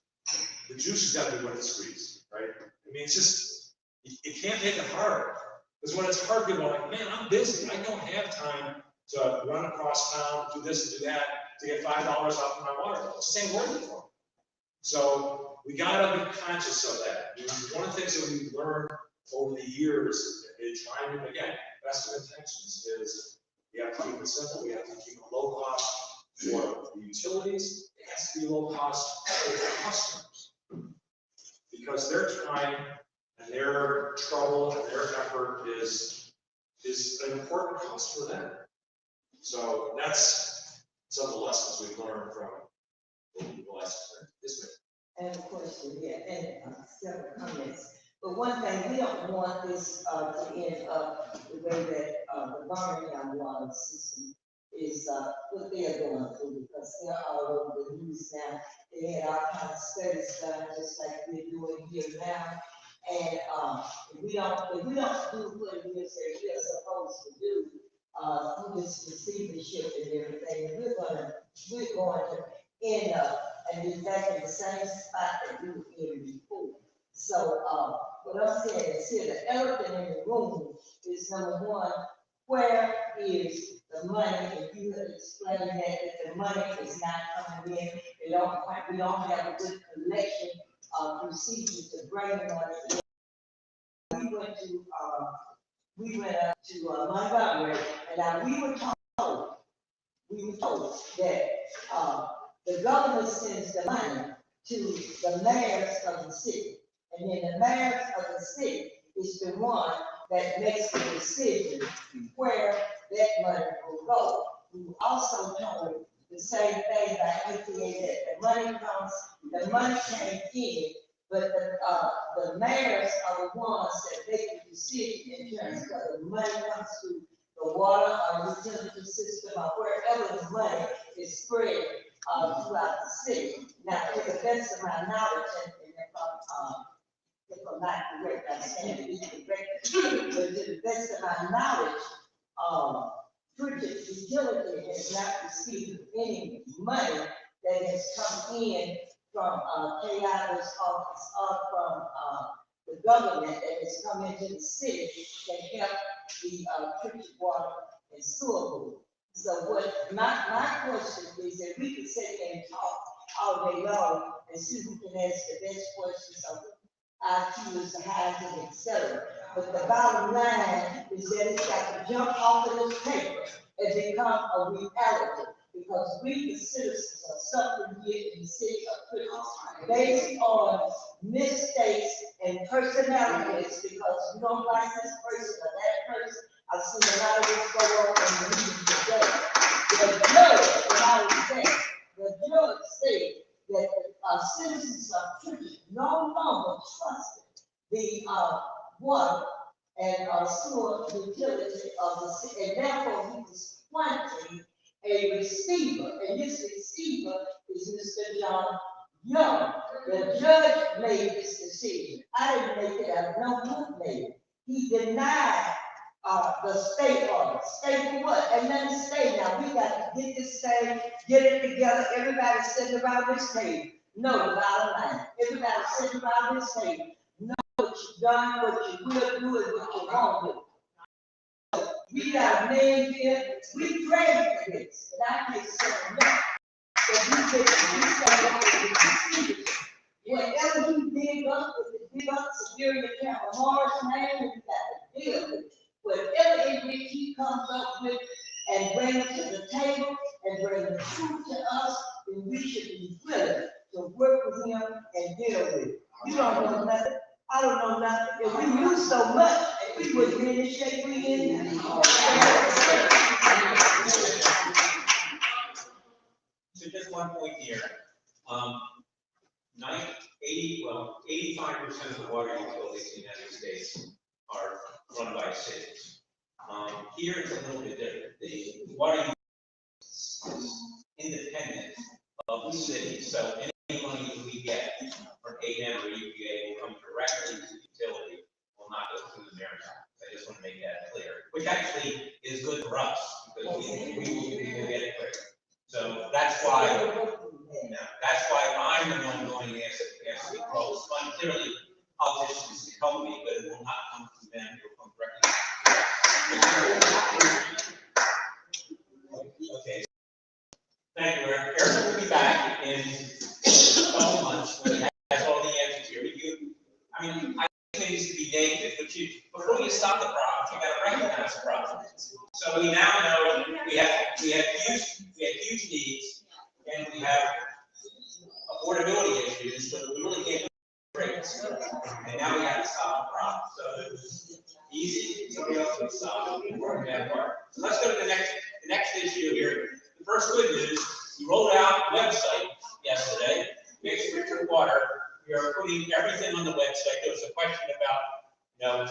the juice has got to be worth the squeeze, right? I mean, it's just, you can't make it hard. Because when it's hard, people are like, man, I'm busy. I don't have time to run across town, do this and do that, to get $5 off of my water bill. It just ain't worth it for them. So we got to be conscious of that. One of the things that we've learned over the years, in trying to, again, best of intentions, is we have to keep it simple. We have to keep it low cost for the utilities. It has to be low cost for the customers, because their time and their trouble and their effort is an important cost for them. So that's some of the lessons we've learned from the last experience. I have a question, and several comments. But one thing, we don't want this to end up the way that the Birmingham water system is what they are going through, because they're all over the news now. They had all kinds of studies done, just like we're doing here now. And if we don't do what it is that we're supposed to do, through this receivership and everything, we're going to end up and be back in the same spot that we were in before. So what I'm saying is here, the elephant in the room is, number one, where is the money? If you had explained that the money is not coming in, we don't have a good collection procedure to bring the money in. We went up to Montgomery, and now we were told that the governor sends the money to the mayors of the city. And then the mayors of the city is the one that makes the decision where that money will go. We also told the same thing by EPA that the money came in, but the mayors are the ones that make the decision in terms of the money comes through the water or utility system or wherever the money is spread throughout the city. Now, to the best of my knowledge, and if I'm not correct, I stand to be correct, but to the best of my knowledge, Pritchard Utility has not received any money that has come in from KI's office or from the government that has come into the city to help the Pritchard Water and Sewer Board. So what my question is that we can sit there and talk all day long and see who can ask the best questions of IQ, the housing, et cetera. But the bottom line is that it's got to jump off of this paper and become a reality. Because we, the citizens, are suffering here in the city of Pritchard based on mistakes and personalities because we don't like this person or that person. I've seen a lot of this go on in the meeting today. The judge, when I was there, the judge said that citizens of Pritchard no longer trusted the water and sewer utility of the city, and therefore he was appointing a receiver, and this receiver is Mr. John Young. The judge made this decision. I didn't make it, I know who made it. He denied the state order. State for what? Ain't nothing to stay now. We got to get this thing, get it together. Everybody sitting around this table. No, the bottom line. Everybody sitting around this table. Know what you've done, what you will do, and what you won't do. We got a man here, we prayed for this, and I can't say enough. That we whatever you dig up with the dig up Superior County Morris name, we got to deal with it. Whatever it is he comes up with and bring it to the table and bring the truth to us, then we should be willing to work with him and deal with it. You don't know nothing. I don't know nothing. If we knew so much, we wouldn't be in the shape we in now. So just one point here. 85% of the water utilities in the United States are run by cities. Here it's a little bit different. The water is independent of the city, so any money that we get from ADEM or EPA will come directly to the utility, will not go through the mayor's office. I just want to make that clear, which actually is good for us because we will get it quicker. So that's why I'm the one going to ask the calls. Clearly, politicians can help me, but it will not come from them. It will come directly. Okay. Thank you, Eric. Eric will be back in a couple months when he has all the answers here. I think it needs to be negative, but before you stop the problem, you got to recognize the problem. So we now know we have huge needs, and we have affordability issues, but we really can't do rates. And now we have to solve the problem. So it was easy. Somebody else will solve it. Work that part. So let's go to the next issue here. The first good news: we rolled out a website yesterday. Mixed Pritchard Water. We are putting everything on the website. There was a question about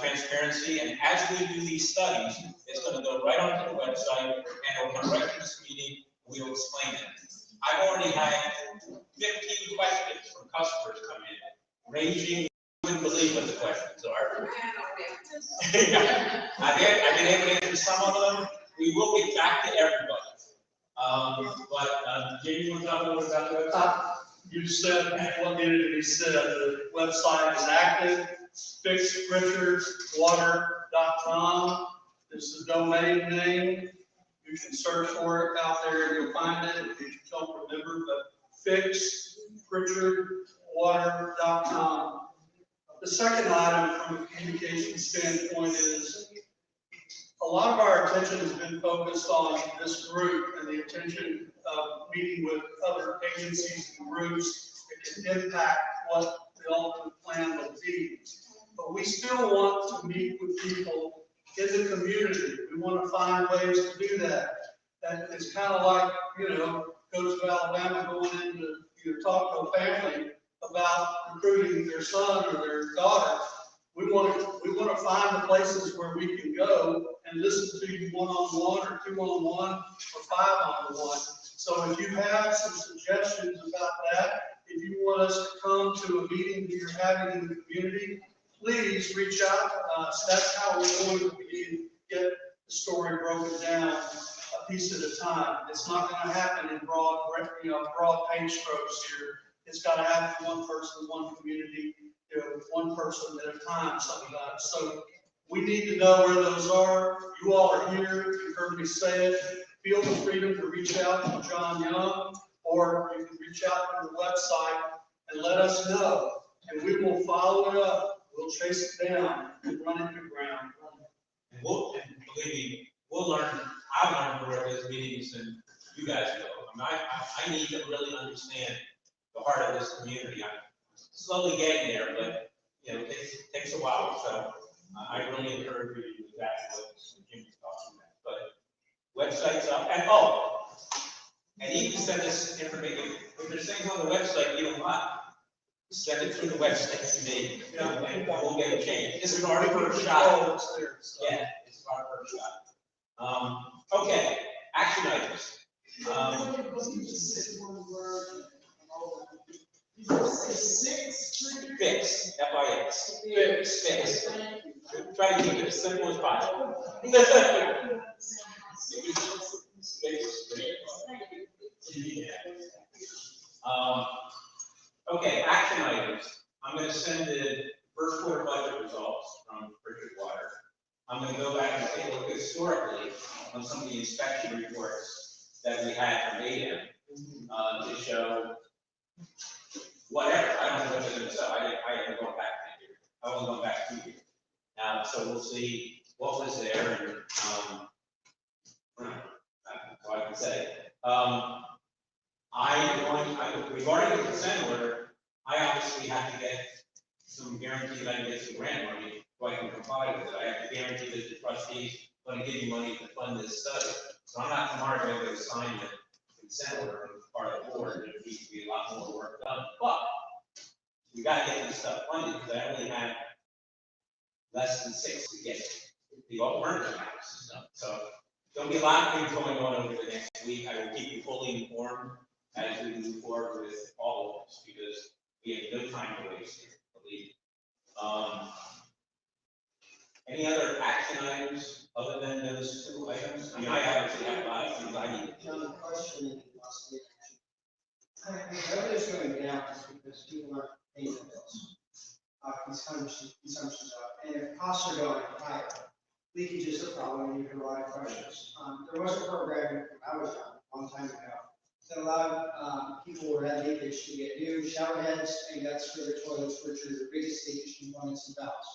transparency, and as we do these studies, it's going to go right onto the website, and it will come right to this meeting. We will explain it. I've already had 15 questions from customers come in, ranging. You wouldn't believe what the questions are. I've been able to answer some of them. We will get back to everybody. Jimmy, you want to talk a little about the website? You said what needed to be said. The website is active. FixPritchardWater.com is the domain name. You can search for it out there and you'll find it if you don't remember, but FixPritchardWater.com. The second item from a communication standpoint is a lot of our attention has been focused on this group and the attention of meeting with other agencies and groups that can impact what the ultimate plan will be. But we still want to meet with people in the community. We want to find ways to do that. That is kind of like, Coach of Alabama going in to talk to a family about recruiting their son or their daughter. We want to find the places where we can go and listen to you one-on-one or two-on-one or five-on-one. So if you have some suggestions about that, if you want us to come to a meeting that you're having in the community, please reach out to us. That's how we're going to begin to get the story broken down a piece at a time. It's not going to happen in broad page strokes here. It's got to happen one person, one community, one person at a time sometimes. So we need to know where those are. You all are here. You heard me say it. Feel the freedom to reach out to John Young, or you can reach out to the website and let us know, and we will follow it up. We'll chase it down and run it to ground. And believe me, we'll learn. I've learned more at those meetings than you guys will. I need to really understand the heart of this community. I'm slowly getting there, but it takes a while. So I really encourage you to do exactly what Jimmy's talking about. But websites up, and you can send this information. If there's things on the website you don't like, send it through the website to me, and we'll get it changed. This is our first shot. Yeah, it's our first shot. Okay, action items. Fix, F-I-X. Fix. Try to keep it as simple as possible. Okay, action items. I'm going to send the first quarter budget results from Bridgewater. I'm going to go back and take a look historically on some of the inspection reports that we had from ADM to show whatever. I don't know what they're going to say. I haven't gone back to year. I wasn't going back 2 years. So we'll see what was there, and that's all I can say. Regarding the consent order, I obviously have to get some guarantee that I can get some grant money so I can comply with it. I have to guarantee that the trustees are going to give me money to fund this study. So I'm not tomorrow going to sign the consent order as part of the board. There needs to be a lot more work done. But we got to get this stuff funded because I only have less than 6 to get the alternative analysis done. So there'll be a lot of things going on over the next week. I will keep you fully informed as we move forward with all of this because we have no time to waste here, believe me. Any other action items other than those 2 items? I mean, I obviously have a lot of things I need to do. Another question that you must be asking. Revenue's going down because people aren't paying their bills. Consumption's up, and if costs are going higher, leakage is a problem, and you can rely on pressures. There was a program when I was young, a long time ago, that allowed people who had leakage to get new shower heads and guts for their toilets, which are the biggest leakage components and valves.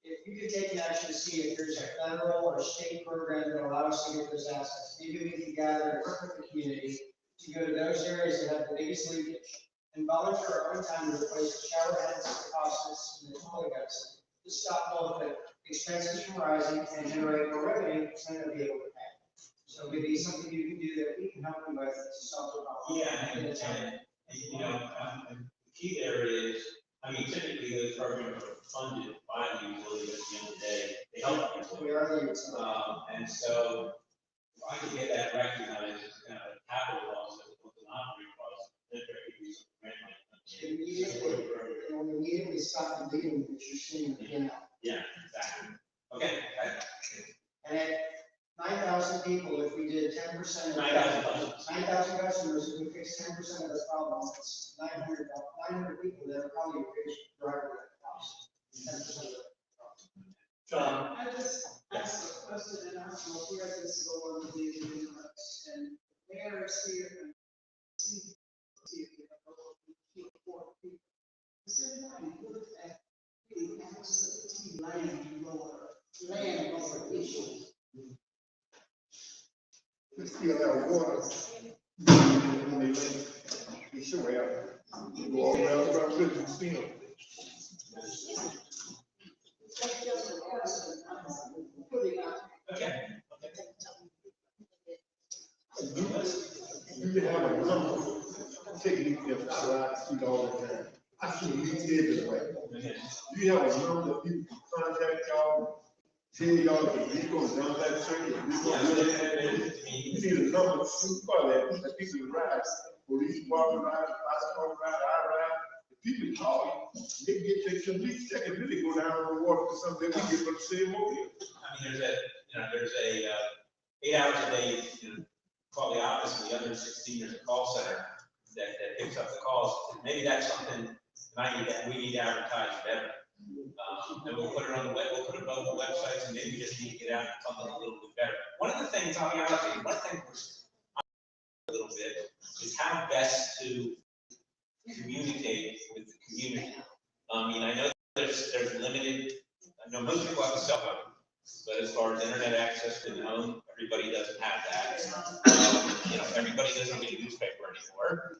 If you could take an action to see if there's a federal or state program that allows us to get those assets, maybe we can gather and work with the community to go to those areas that have the biggest leakage and volunteer our own time to replace the shower heads, the faucets, and the toilet guts to stop both the expenses from rising and generate more revenue for them to be able to pay. So maybe something you can do that we can help you with to solve the problem. Yeah, and the key there is, I mean, typically those programs are funded by the utility at the end of the day. They help people. We are the utility. And so if I could get that recognized as kind of a capital loss as opposed to an operating cost, then there could be some grant money. And we immediately stop the bleeding that you're seeing again. Yeah, exactly. Okay. And at 9,000 people, if we did 10% of 9,000 customers, if we fix 10% of the problem, it's 900 people that are probably a big driver of that cost. 10% of the problem. John? I just asked a question and asked where this go on the universe, and where is here and see people. Is everybody looked at the land landlord issue? They still have water. When they show out. They go all around prison, see them. That's just a question. I'm putting out. Okay. You can have a number, taking them out of street all the time. I see these everywhere. You have a number of people contact y'all, tell y'all that we gonna dump that tree, we gonna do it. You need a number, you call that people ride, police department ride, fire department ride, I ride. The people call you, they can get their complete check and really go down on the water for something, we get from the same mobile. I mean, there's a 8 hours a day, call the office, and the other 16, there's a call center that picks up the calls. Maybe that's something we need to advertise better. And we'll put it on the web, we'll put it on the websites, and maybe we just need to get out and something a little bit better. One of the things, I'll be honest with you, one thing we're a little bit is how best to communicate with the community. I mean, I know there's limited, I know most people have a cell phone, but as far as internet access to the home, everybody doesn't have that. Everybody doesn't get a newspaper anymore.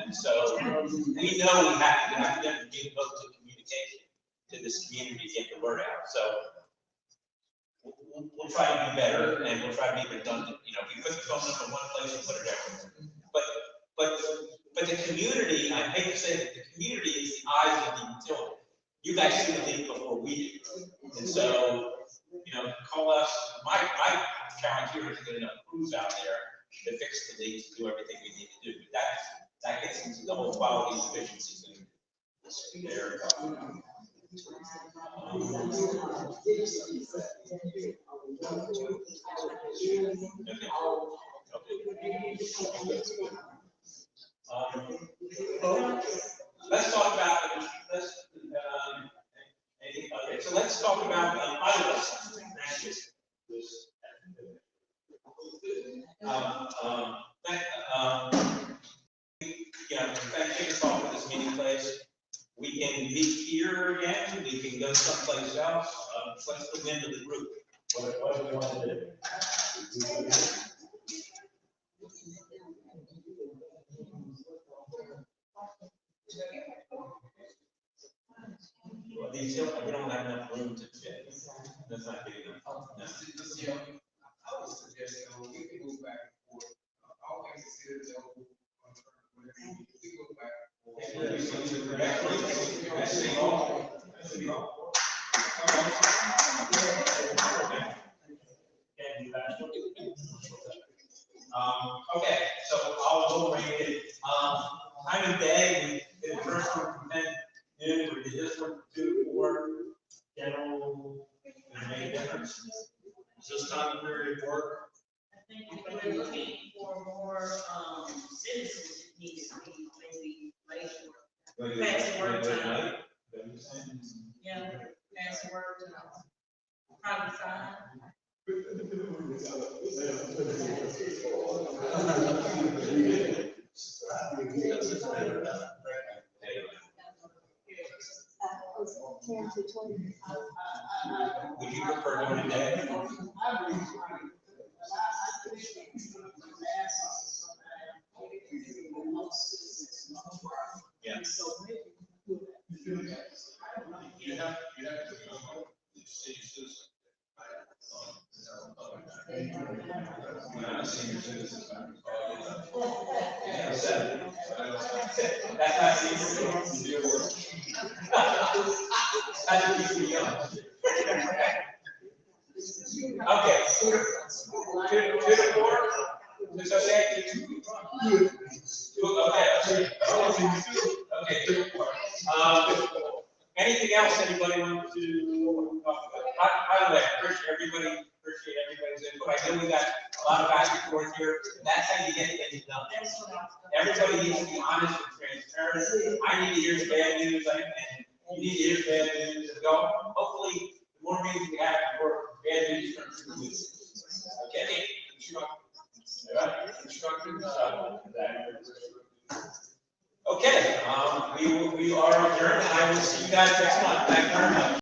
And so we know we have to be able to communicate to this community to get the word out. So we'll try to be better, and we'll try to be redundant. We put the phone number in one place and put it everywhere. But the community, I hate to say that the community is the eyes of the utility. You guys see the leak before we do. And so, call us. My challenge here is to get enough crews out there to fix the leaks, do everything we need to do. But that gets into the whole quality and efficiency thing. There. Let's talk about so let's talk about ILS. Thank you for this meeting place. We can meet here again. We can go someplace else. Let's go into the group. What do we want to do? Well, we don't have enough room to fit. That's not big enough. No. I was suggesting, we can move back and forth. Always consider the whole, we go back okay, so I'll go rate it. Time of day, we did the first one from 10 noon, we did this one 2 to 4. General, make a difference. Is this time of period of work? I think if we're looking for more, citizens, it needs to be maybe later. Pass the word time. Yeah, pass the word time. Probably 5. Would you prefer during the day? Yeah. You have to know the city system. Senior citizens. That's not senior. That's too young. Okay. 2 to 4. It's okay. 2. Okay. Okay. 2 to 4. Anything else anybody want to talk about? By the way, appreciate everybody's input. I know we got a lot of back and forth here. That's how you get things done. Everybody needs to be honest and transparent. I need to hear bad news, and you need to hear bad news. And go. Hopefully, the more meetings we have, the more bad news comes through the news. Okay. Okay. We are adjourned. I will see you guys next month. Thank you very much.